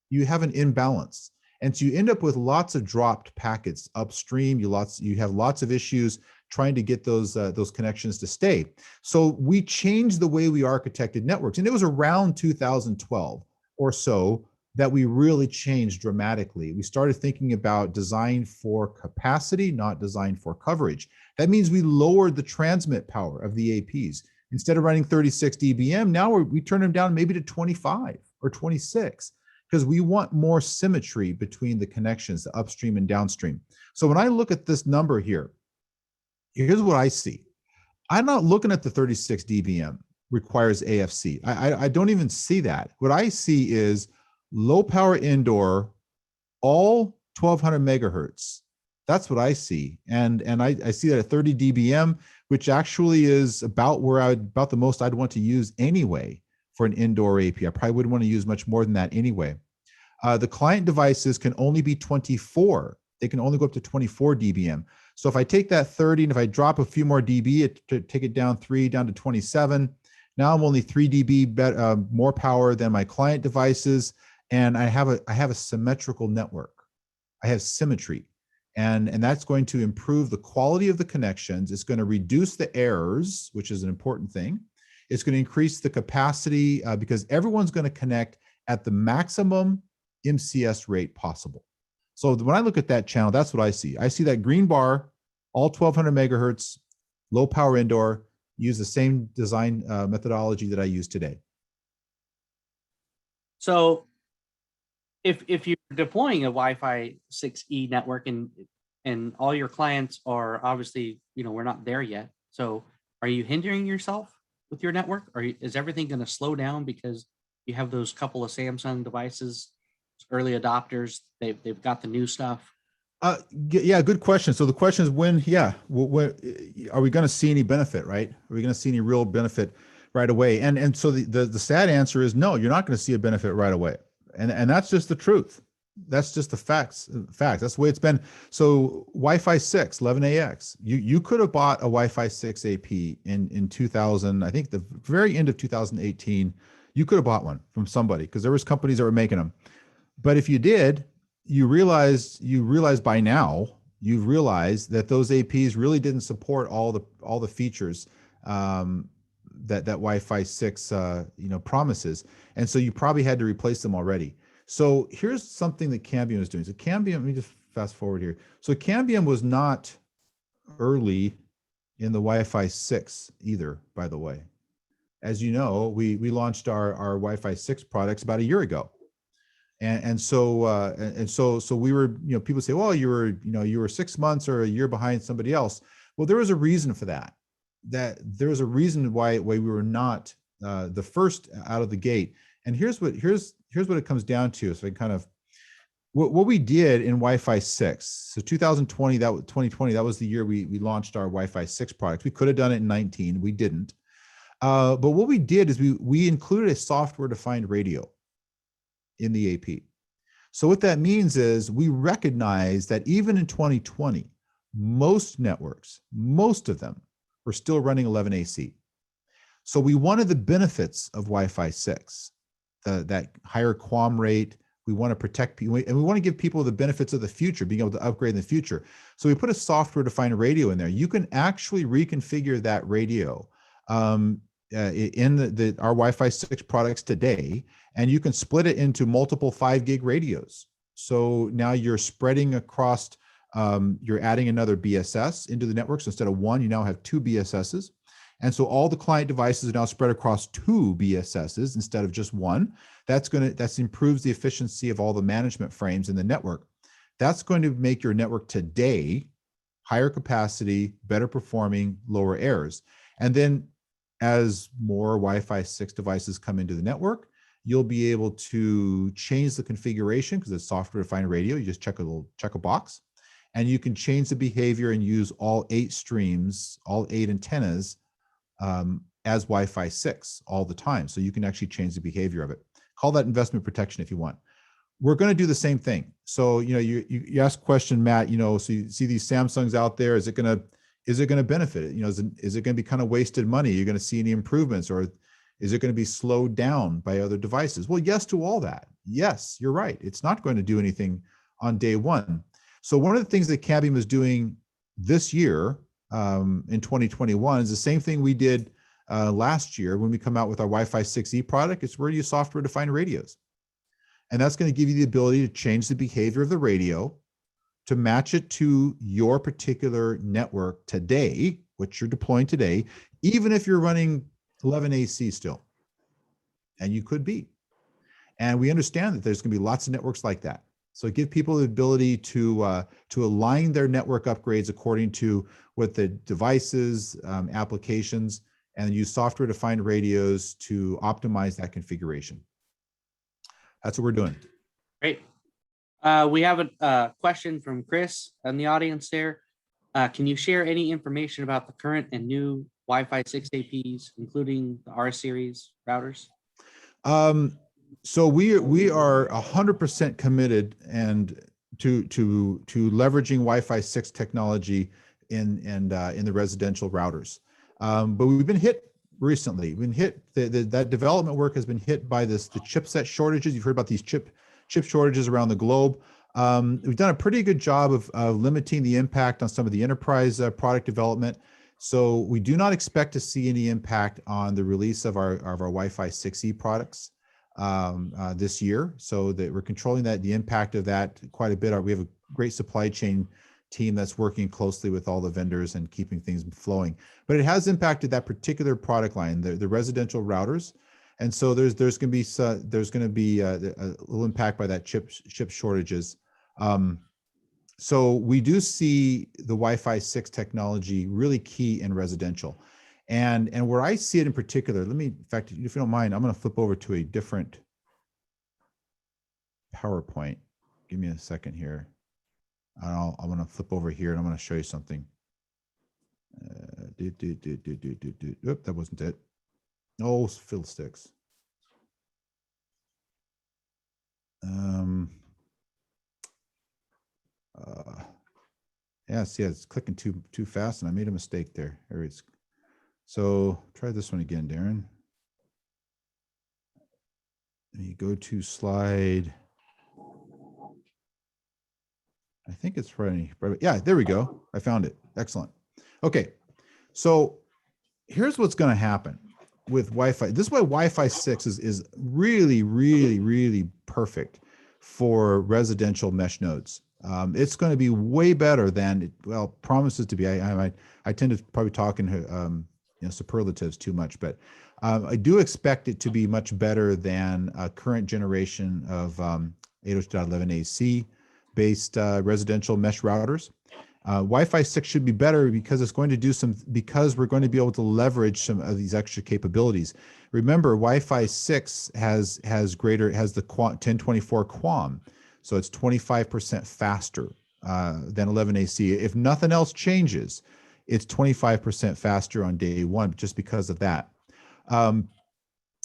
You have an imbalance. And so you end up with lots of dropped packets upstream. You have lots of issues trying to get those connections to stay. So we changed the way we architected networks. And it was around 2012 or so that we really changed dramatically. We started thinking about design for capacity, not design for coverage. That means we lowered the transmit power of the APs. Instead of running 36 dBm, now we turn them down maybe to 25 or 26. Because we want more symmetry between the connections, the upstream and downstream. So when I look at this number here, here's what I see. I'm not looking at the 36 dBm requires AFC. I don't even see that. What I see is low power indoor, all 1200 megahertz. That's what I see. And I see that at 30 dBm, which actually is about the most I'd want to use anyway. For an indoor AP. I probably wouldn't want to use much more than that anyway. The client devices can only be 24. They can only go up to 24 dBm. So if I take that 30 and if I drop a few more dB, take it down 3 down to 27, now I'm only 3 dB more power than my client devices, and I have a symmetrical network. I have symmetry, and that's going to improve the quality of the connections. It's going to reduce the errors, which is an important thing. It's going to increase the capacity because everyone's going to connect at the maximum MCS rate possible. So when I look at that channel, that's what I see. I see that green bar, all 1200 megahertz, low power indoor, use the same design methodology that I use today. So if you're deploying a Wi-Fi 6E network and all your clients are obviously, we're not there yet. So are you hindering yourself with your network, or is everything going to slow down because you have those couple of Samsung devices, early adopters? They've got the new stuff. Yeah, good question. So the question is when are we going to see any benefit, right? Are we going to see any real benefit right away? And so the sad answer is no, you're not going to see a benefit right away. And that's just the truth. That's just the facts. That's the way it's been. So Wi-Fi 6, 11AX, you could have bought a Wi-Fi 6 AP in 2000, I think the very end of 2018, you could have bought one from somebody because there was companies that were making them. But if you did, you realize by now, you've realized that those APs really didn't support all the features that Wi-Fi 6 promises. And so you probably had to replace them already. So here's something that Cambium is doing. So Cambium, let me just fast forward here. So Cambium was not early in the Wi-Fi 6 either, by the way. As you know, we launched our Wi-Fi 6 products about a year ago. And so we were, people say, well, you were 6 months or a year behind somebody else. Well, there was a reason for that. That there was a reason why we were not the first out of the gate. And here's what it comes down to. So I kind of what we did in Wi-Fi 6, so 2020, 2020, that was the year we launched our Wi-Fi 6 product. We could have done it in 19, we didn't. But what we did is we included a software-defined radio in the AP. So what that means is we recognize that even in 2020, most networks, most of them, were still running 11AC. So we wanted the benefits of Wi-Fi 6, that higher QAM rate. We want to protect people, and we want to give people the benefits of the future, being able to upgrade in the future. So we put a software-defined radio in there. You can actually reconfigure that radio in our Wi-Fi 6 products today, and you can split it into multiple 5 gig radios. So now you're spreading across, you're adding another BSS into the network. So instead of one, you now have 2 BSSs. And so all the client devices are now spread across 2 BSSs instead of just one. That improves the efficiency of all the management frames in the network. That's going to make your network today higher capacity, better performing, lower errors. And then as more Wi-Fi 6 devices come into the network, you'll be able to change the configuration because it's software-defined radio. You just check a box, and you can change the behavior and use all 8 streams, all 8 antennas as Wi-Fi 6 all the time. So you can actually change the behavior of it. Call that investment protection if you want. We're going to do the same thing. So, you asked a question, Matt, so you see these Samsungs out there, is it going to benefit it? Is it going to be kind of wasted money? Are you going to see any improvements, or is it going to be slowed down by other devices? Well, yes to all that. Yes, you're right. It's not going to do anything on day one. So one of the things that Cambium is doing this year in 2021 is the same thing we did last year when we come out with our Wi-Fi 6E product. It's where you use software-defined radios. And that's going to give you the ability to change the behavior of the radio to match it to your particular network today, which you're deploying today, even if you're running 11AC still. And you could be. And we understand that there's going to be lots of networks like that. So give people the ability to align their network upgrades according to what the devices, applications, and use software-defined radios to optimize that configuration. That's what we're doing. Great. We have a question from Chris in the audience there. Can you share any information about the current and new Wi-Fi 6 APs, including the R series routers? So we are 100% committed and to leveraging Wi-Fi 6 technology in the residential routers. But we've been hit recently. We've been hit. That development work has been hit by the chipset shortages. You've heard about these chip shortages around the globe. We've done a pretty good job of limiting the impact on some of the enterprise product development. So we do not expect to see any impact on the release of our Wi-Fi 6E products this year. So that we're controlling the impact of that quite a bit. We have a great supply chain team that's working closely with all the vendors and keeping things flowing. But it has impacted that particular product line, the residential routers. And so there's going to be a little impact by that chip shortages. So we do see the Wi-Fi 6 technology really key in residential. And where I see it in particular, in fact, if you don't mind, I'm going to flip over to a different PowerPoint. Give me a second here. I'm going to flip over here and I'm going to show you something. Oop, that wasn't it. Oh, fiddlesticks. Yeah, see, it's clicking too fast and I made a mistake there. There it is. So try this one again, Daran. Let me go to slide. I think it's right. Yeah, there we go. I found it. Excellent. Okay. So here's what's going to happen with Wi-Fi. This is why Wi-Fi 6 is really, really, really perfect for residential mesh nodes. It's going to be way better than it promises to be. I tend to probably talk in superlatives too much, but I do expect it to be much better than a current generation of 802.11ac based residential mesh routers. Wi-Fi 6 should be better because it's going to do because we're going to be able to leverage some of these extra capabilities. Remember, Wi-Fi 6 has the 1024 QAM. So it's 25% faster than 11AC. If nothing else changes, it's 25% faster on day one, just because of that.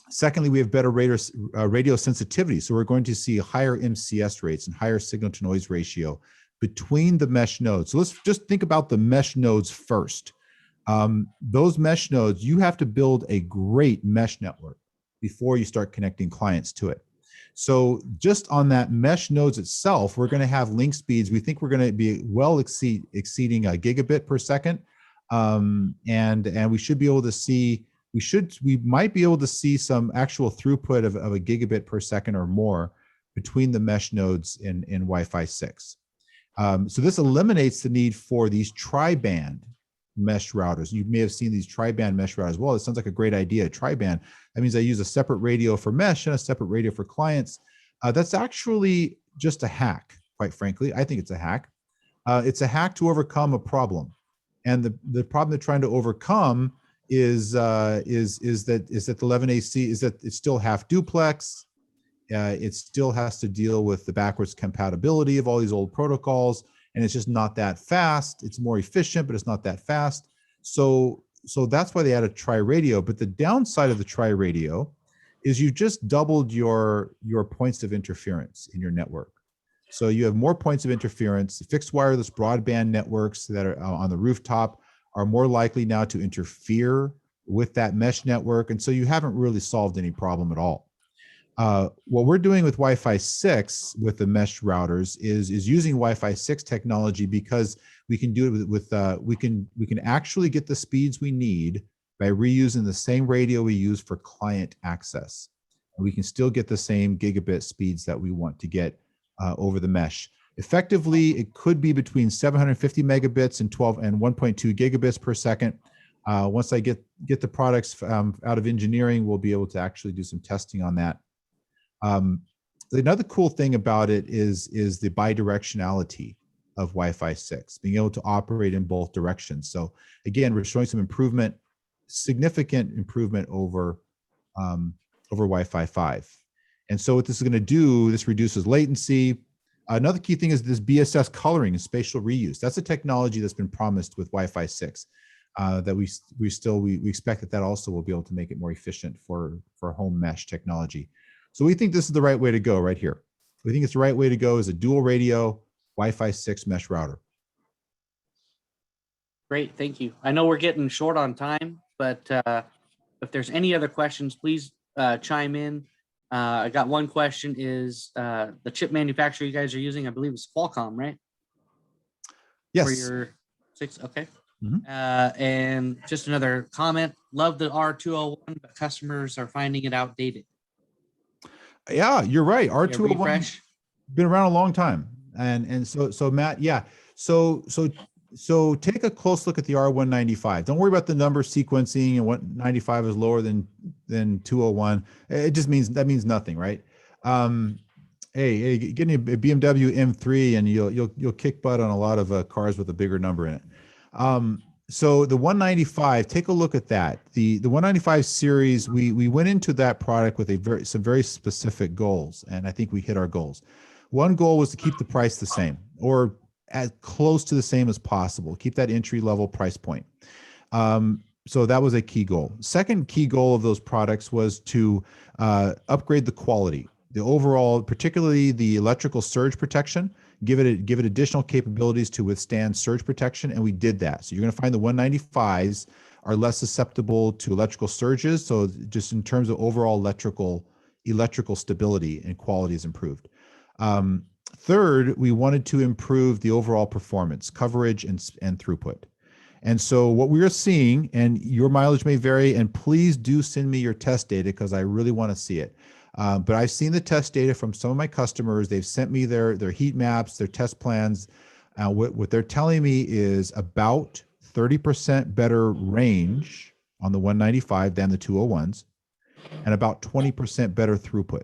Secondly, we have better radio sensitivity. So we're going to see higher MCS rates and higher signal to noise ratio between the mesh nodes. So let's just think about the mesh nodes first. Those mesh nodes, you have to build a great mesh network before you start connecting clients to it. So just on that mesh nodes itself, we're going to have link speeds. We think we're going to be well exceeding a gigabit per second. And we should be able to see, we might be able to see some actual throughput of a gigabit per second or more between the mesh nodes in Wi-Fi 6. So this eliminates the need for these tri-band mesh routers. You may have seen these tri-band mesh routers. Well, it sounds like a great idea, tri-band. That means I use a separate radio for mesh and a separate radio for clients. That's actually just a hack, quite frankly. I think it's a hack. It's a hack to overcome a problem. And the problem they're trying to overcome is that the 11AC is that it's still half duplex. It still has to deal with the backwards compatibility of all these old protocols, and it's just not that fast. It's more efficient, but it's not that fast. So that's why they added tri-radio. But the downside of the tri-radio is you just doubled your points of interference in your network. So you have more points of interference. Fixed wireless broadband networks that are on the rooftop are more likely now to interfere with that mesh network. And so you haven't really solved any problem at all. What we're doing with Wi-Fi 6 with the mesh routers is using Wi-Fi 6 technology, because we can do it with we can actually get the speeds we need by reusing the same radio we use for client access. And we can still get the same gigabit speeds that we want to get over the mesh. Effectively, it could be between 750 megabits and 1.2 gigabits per second. Once I get the products out of engineering, we'll be able to actually do some testing on that. Another cool thing about it is the bidirectionality of Wi-Fi 6, being able to operate in both directions. So again, we're showing some improvement, significant improvement over Wi-Fi 5. And so what this is going to do, this reduces latency. Another key thing is this BSS coloring and spatial reuse. That's a technology that's been promised with Wi-Fi 6 that we expect that also will be able to make it more efficient for home mesh technology. So we think this is the right way to go right here. We think it's the right way to go as a dual radio Wi-Fi 6 mesh router. Great, thank you. I know we're getting short on time, but if there's any other questions, please chime in. I got one question is the chip manufacturer you guys are using, I believe it's Qualcomm, right? Yes. For your 6, okay. Mm-hmm. And just another comment, love the R201, but customers are finding it outdated. Yeah, you're right. R201 refresh. Been around a long time. And so Matt, yeah. So take a close look at the R195. Don't worry about the number sequencing and what 95 is lower than 201. It just means nothing, right? Hey, get a BMW M3 and you'll kick butt on a lot of cars with a bigger number in it. So the 195, take a look at that. The 195 series, we went into that product with some very specific goals, and I think we hit our goals. One goal was to keep the price the same, or as close to the same as possible. Keep that entry level price point. So that was a key goal. Second key goal of those products was to upgrade the quality, the overall, particularly the electrical surge protection. Give it additional capabilities to withstand surge protection, and we did that. So you're going to find the 195s are less susceptible to electrical surges. So just in terms of overall electrical stability and quality is improved. Third, we wanted to improve the overall performance, coverage, and throughput. And so what we are seeing, and your mileage may vary, and please do send me your test data because I really want to see it. But I've seen the test data from some of my customers. They've sent me their heat maps, their test plans. What they're telling me is about 30% better range on the 195 than the 201s, and about 20% better throughput.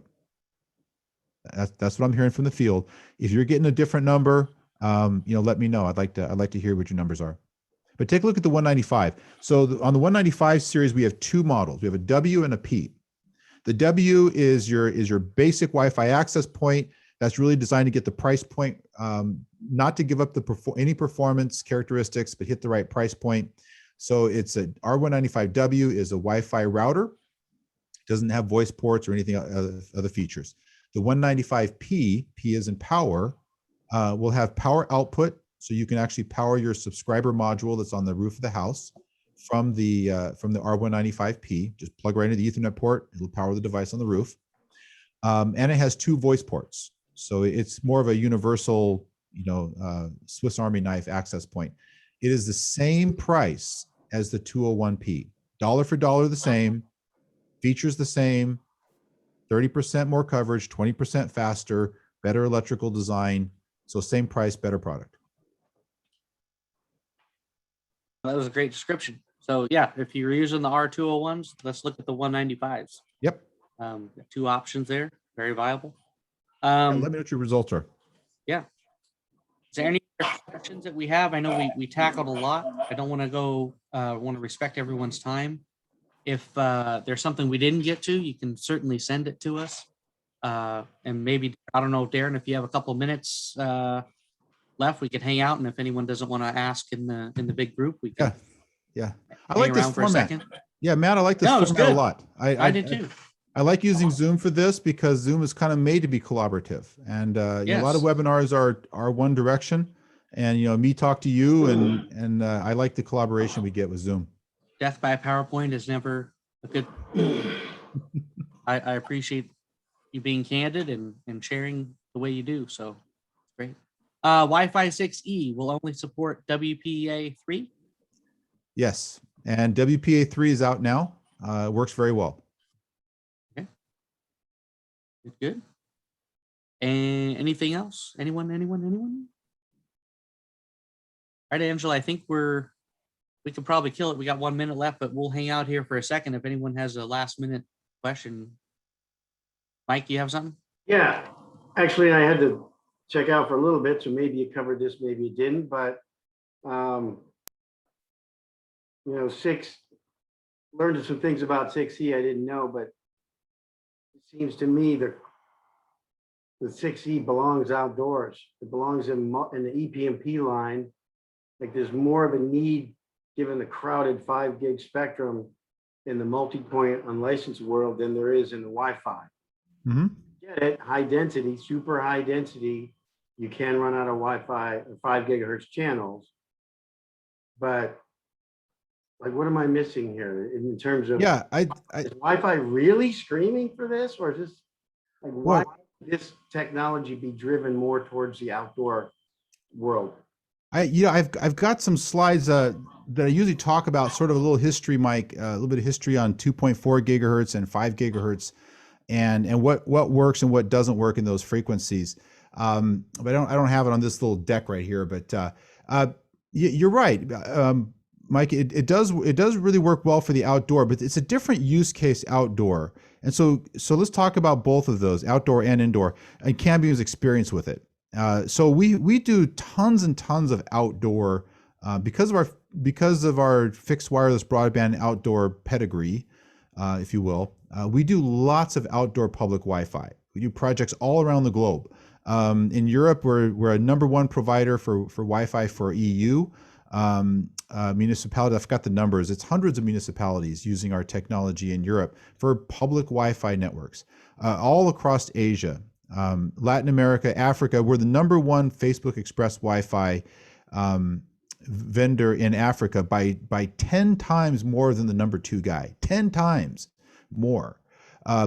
That's what I'm hearing from the field. If you're getting a different number, let me know. I'd like to hear what your numbers are. But take a look at the 195. So on the 195 series, we have two models. We have a W and a P. The W is your basic Wi-Fi access point. That's really designed to get the price point, not to give up any performance characteristics, but hit the right price point. So it's a R195W is a Wi-Fi router. Doesn't have voice ports or anything other features. The 195P, P is in power, will have power output, so you can actually power your subscriber module that's on the roof of the house from the R195P. Just plug right into the Ethernet port. It'll power the device on the roof, and it has 2 voice ports. So it's more of a universal, Swiss Army knife access point. It is the same price as the 201P, dollar for dollar the same, features the same, 30% more coverage, 20% faster, better electrical design. So same price, better product. That was a great description. So yeah, if you're using the R201s, let's look at the 195s. Yep. 2 options there, very viable. Let me know what your results are. Yeah. Is there any questions that we have? I know we tackled a lot. I don't want to go, want to respect everyone's time. If there's something we didn't get to, you can certainly send it to us. And maybe, I don't know, Daran, if you have a couple minutes left, we could hang out. And if anyone doesn't want to ask in the big group, we can. Yeah. I like this format. Yeah, Matt, I like this format a lot. I did too. I like using Zoom for this because Zoom is kind of made to be collaborative, and a lot of webinars are one direction, and me talk to you, and I like the collaboration we get with Zoom. Death by PowerPoint is never a good. I appreciate you being candid and sharing the way you do. So great. Wi-Fi 6E will only support WPA3. Yes, and WPA3 is out now. It works very well. Good. And anything else? Anyone? All right, Angela, I think we could probably kill it. We got 1 minute left, but we'll hang out here for a second if anyone has a last minute question. Mike, you have something? Yeah, actually, I had to check out for a little bit, so maybe you covered this, maybe you didn't, but learned some things about 6E I didn't know, but it seems to me that the 6E belongs outdoors. It belongs in the EPMP line. Like there's more of a need given the crowded 5 gig spectrum in the multi-point unlicensed world than there is in the Wi-Fi. Mm-hmm. Get it? High density, super high density. You can run out of Wi-Fi 5 gigahertz channels, but like, what am I missing here in terms of? Yeah, is Wi-Fi really screaming for this, or is this like why would this technology be driven more towards the outdoor world? I've got some slides that I usually talk about, sort of a little history, Mike, a little bit of history on 2.4 gigahertz and 5 gigahertz, and what works and what doesn't work in those frequencies. But I don't have it on this little deck right here. But you're right. Mike, it does really work well for the outdoor, but it's a different use case outdoor. And so let's talk about both of those, outdoor and indoor, and Cambium's experience with it. So we do tons and tons of outdoor because of our fixed wireless broadband outdoor pedigree, if you will. We do lots of outdoor public Wi-Fi. We do projects all around the globe. In Europe, we're a #1 provider for Wi-Fi for EU. Municipality, I forgot the numbers. It's hundreds of municipalities using our technology in Europe for public Wi-Fi networks, all across Asia, Latin America, Africa. We're the #1 Facebook Express Wi-Fi vendor in Africa by 10 times more than the #2 guy, 10 times more.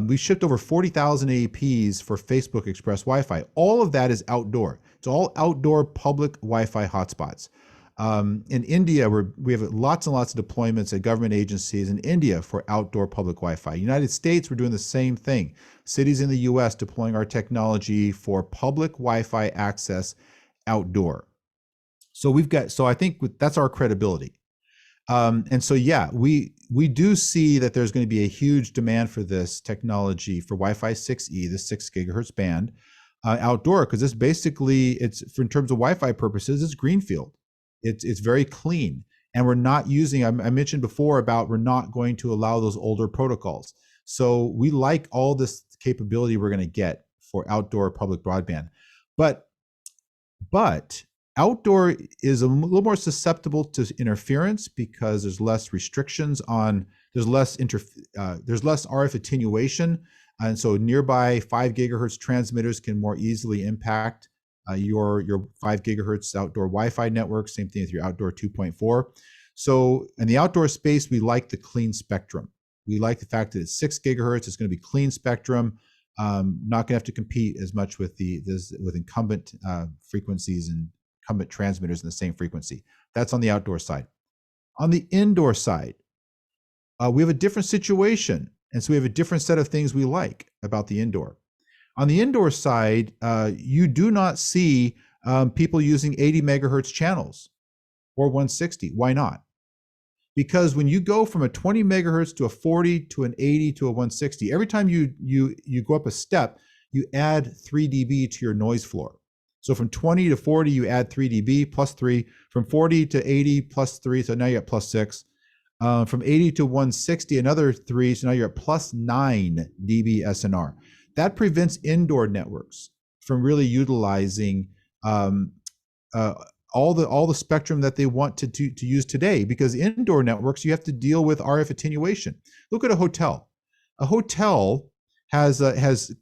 We shipped over 40,000 AEPs for Facebook Express Wi-Fi. All of that is outdoor. It's all outdoor public Wi-Fi hotspots. In India, we have lots and lots of deployments at government agencies in India for outdoor public Wi-Fi. United States, we're doing the same thing. Cities in the US deploying our technology for public Wi-Fi access outdoor. So I think that's our credibility. And so, yeah, we do see that there's going to be a huge demand for this technology for Wi-Fi 6E, the 6 gigahertz band, outdoor, because in terms of Wi-Fi purposes, it's greenfield. It's very clean, and we're not using. I mentioned before about we're not going to allow those older protocols. So we like all this capability we're going to get for outdoor public broadband. But outdoor is a little more susceptible to interference because there's less restrictions on, there's less RF attenuation. And so nearby 5 gigahertz transmitters can more easily impact your 5 gigahertz outdoor Wi-Fi network. Same thing with your outdoor 2.4. So in the outdoor space, we like the clean spectrum. We like the fact that it's 6 gigahertz. It's going to be clean spectrum. Not going to have to compete as much with with incumbent frequencies and incumbent transmitters in the same frequency. That's on the outdoor side. On the indoor side, we have a different situation. And so we have a different set of things we like about the indoor. On the indoor side, you do not see people using 80 megahertz channels or 160. Why not? Because when you go from a 20 megahertz to a 40 to an 80 to a 160, every time you go up a step, you add 3 dB to your noise floor. So from 20 to 40, you add 3 dB plus 3. From 40 to 80 plus 3, so now you're at plus 6. From 80 to 160, another 3, so now you're at plus 9 dB SNR. That prevents indoor networks from really utilizing all the spectrum that they want to use today, because indoor networks, you have to deal with RF attenuation. Look at a hotel. A hotel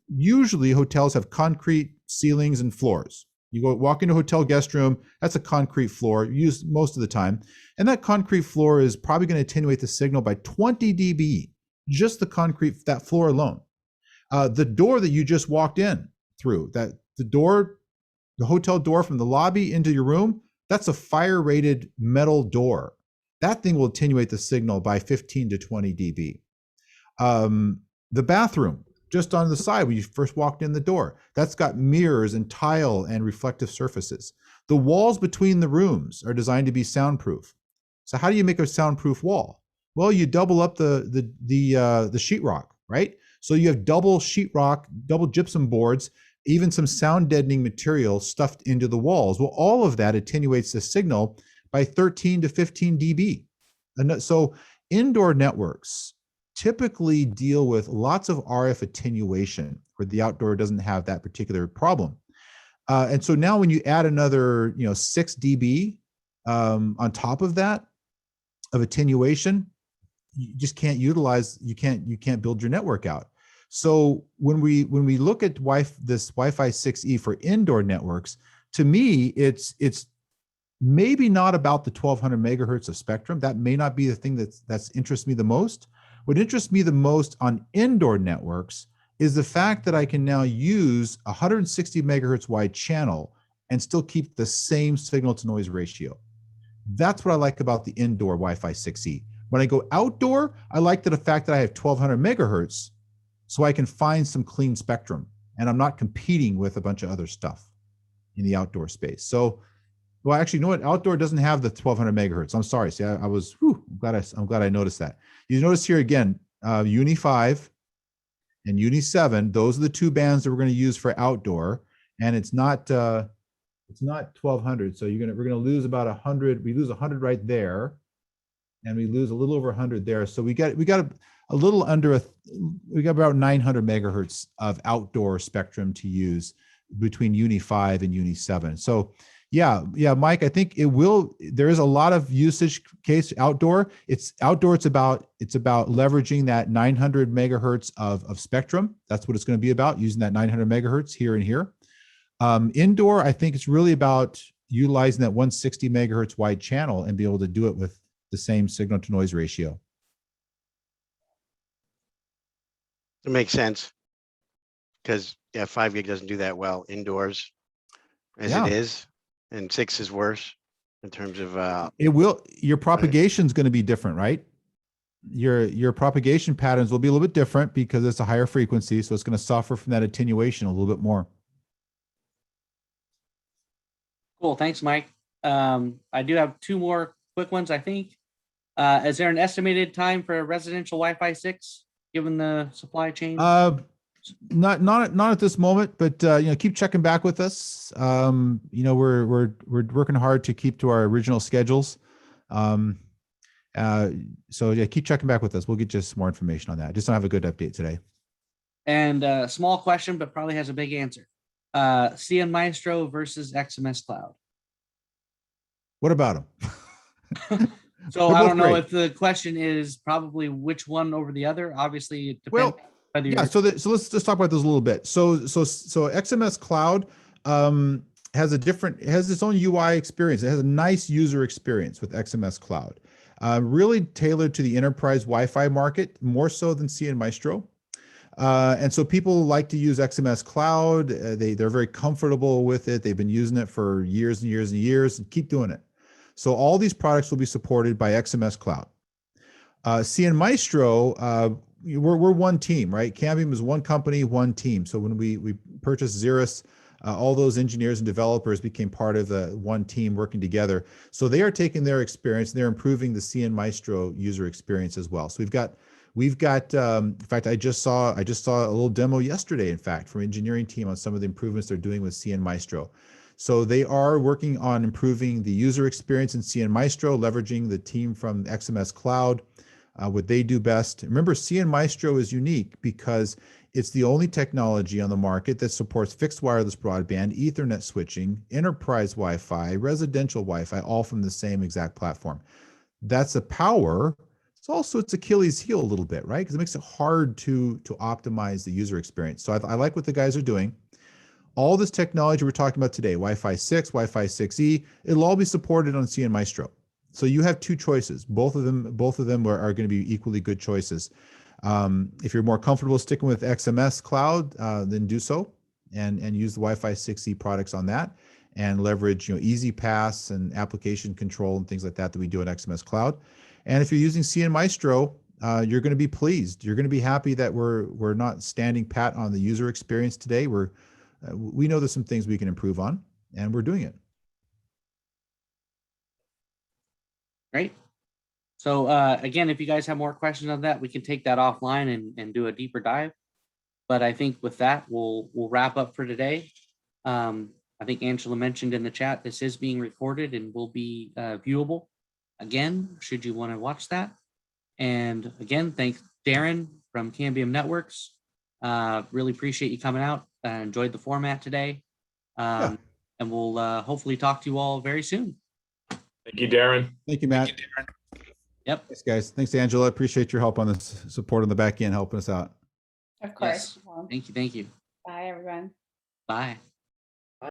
usually hotels have concrete ceilings and floors. You go walk into a hotel guest room, that's a concrete floor used most of the time. And that concrete floor is probably going to attenuate the signal by 20 dB, just the concrete, that floor alone. The door that you just walked in through, the hotel door from the lobby into your room, that's a fire rated metal door. That thing will attenuate the signal by 15 to 20 dB. The bathroom, just on the side when you first walked in the door, that's got mirrors and tile and reflective surfaces. The walls between the rooms are designed to be soundproof. So how do you make a soundproof wall? Well, you double up the sheetrock, right? So you have double sheetrock, double gypsum boards, even some sound deadening material stuffed into the walls. Well, all of that attenuates the signal by 13 to 15 dB. And so indoor networks typically deal with lots of RF attenuation, where the outdoor doesn't have that particular problem. And so now when you add another 6 dB on top of that of attenuation, you just can't utilize, you can't build your network out. So when we look at this Wi-Fi 6E for indoor networks, to me, it's maybe not about the 1200 megahertz of spectrum. That may not be the thing that's interests me the most. What interests me the most on indoor networks is the fact that I can now use 160 megahertz wide channel and still keep the same signal to noise ratio. That's what I like about the indoor Wi-Fi 6E. When I go outdoor, I like the fact that I have 1200 megahertz, so I can find some clean spectrum, and I'm not competing with a bunch of other stuff in the outdoor space. So, well, actually, you know what? Outdoor doesn't have the 1200 megahertz. I'm sorry. See, I'm glad I noticed that. You notice here again, Uni 5 and Uni 7. Those are the two bands that we're going to use for outdoor, and it's not 1200. So we're going to lose about 100. We lose 100 right there, and we lose a little over 100 there. So we got a little under we got about 900 megahertz of outdoor spectrum to use between Uni 5 and Uni 7. So yeah, Mike, I think there is a lot of usage case outdoor. It's about leveraging that 900 megahertz of spectrum. That's what it's going to be about, using that 900 megahertz here and here. Indoor, I think it's really about utilizing that 160 megahertz wide channel and be able to do it with the same signal to noise ratio. It makes sense, because 5 gig doesn't do that well indoors as Yeah. it is, and 6 is worse in terms of Your propagation is going to be different, right? Your propagation patterns will be a little bit different because it's a higher frequency, so it's going to suffer from that attenuation a little bit more. Cool. Thanks, Mike. I do have 2 more quick ones, I think. Is there an estimated time for residential Wi-Fi 6, given the supply chain? Not at this moment, but keep checking back with us. We're working hard to keep to our original schedules. So yeah, keep checking back with us. We'll get you some more information on that. Just don't have a good update today. And small question, but probably has a big answer. CN Maestro versus XMS Cloud. What about them? So They're I both don't know great. if the question is probably which one over the other. Obviously, it depends Well, whether yeah. you're So let's just talk about those a little bit. So XMS Cloud has it has its own UI experience. It has a nice user experience with XMS Cloud, really tailored to the enterprise Wi-Fi market more so than CN Maestro. And so people like to use XMS Cloud. They're very comfortable with it. They've been using it for years and years and years, and keep doing it. So all these products will be supported by XMS Cloud. CN Maestro, we're one team, right? Cambium is one company, one team. So when we purchased Xeris, all those engineers and developers became part of the one team working together. So they are taking their experience and they're improving the CN Maestro user experience as well. So we've got in fact, I just saw a little demo yesterday, in fact, from engineering team on some of the improvements they're doing with CN Maestro. So they are working on improving the user experience in CN Maestro, leveraging the team from XMS Cloud, what they do best. Remember, CN Maestro is unique because it's the only technology on the market that supports fixed wireless broadband, Ethernet switching, enterprise Wi-Fi, residential Wi-Fi, all from the same exact platform. That's a power. It's also its Achilles heel a little bit, right? Because it makes it hard to optimize the user experience. So I like what the guys are doing. All this technology we're talking about today, Wi-Fi 6, Wi-Fi 6E, it'll all be supported on CN Maestro. So you have two choices. Both of them are going to be equally good choices. If you're more comfortable sticking with XMS Cloud, then do so and use the Wi-Fi 6E products on that and leverage easy pass and application control and things like that we do in XMS Cloud. And if you're using CN Maestro, you're going to be pleased. You're going to be happy that we're not standing pat on the user experience today. We know there's some things we can improve on, and we're doing it. great. So again, if you guys have more questions on that, we can take that offline and do a deeper dive. But I think with that, we'll wrap up for today. I think Angela mentioned in the chat, this is being recorded and will be viewable again, should you want to watch that. And again, thanks Daran from Cambium Networks. Really appreciate you coming out. Enjoyed the format today. And we'll hopefully talk to you all very soon. Thank you, Daran. Thank you, Matt. Yep. Thanks, guys. Thanks, Angela. Appreciate your help on this, support on the back end, helping us out. Of course. Yes. Thank you. Bye, everyone. Bye.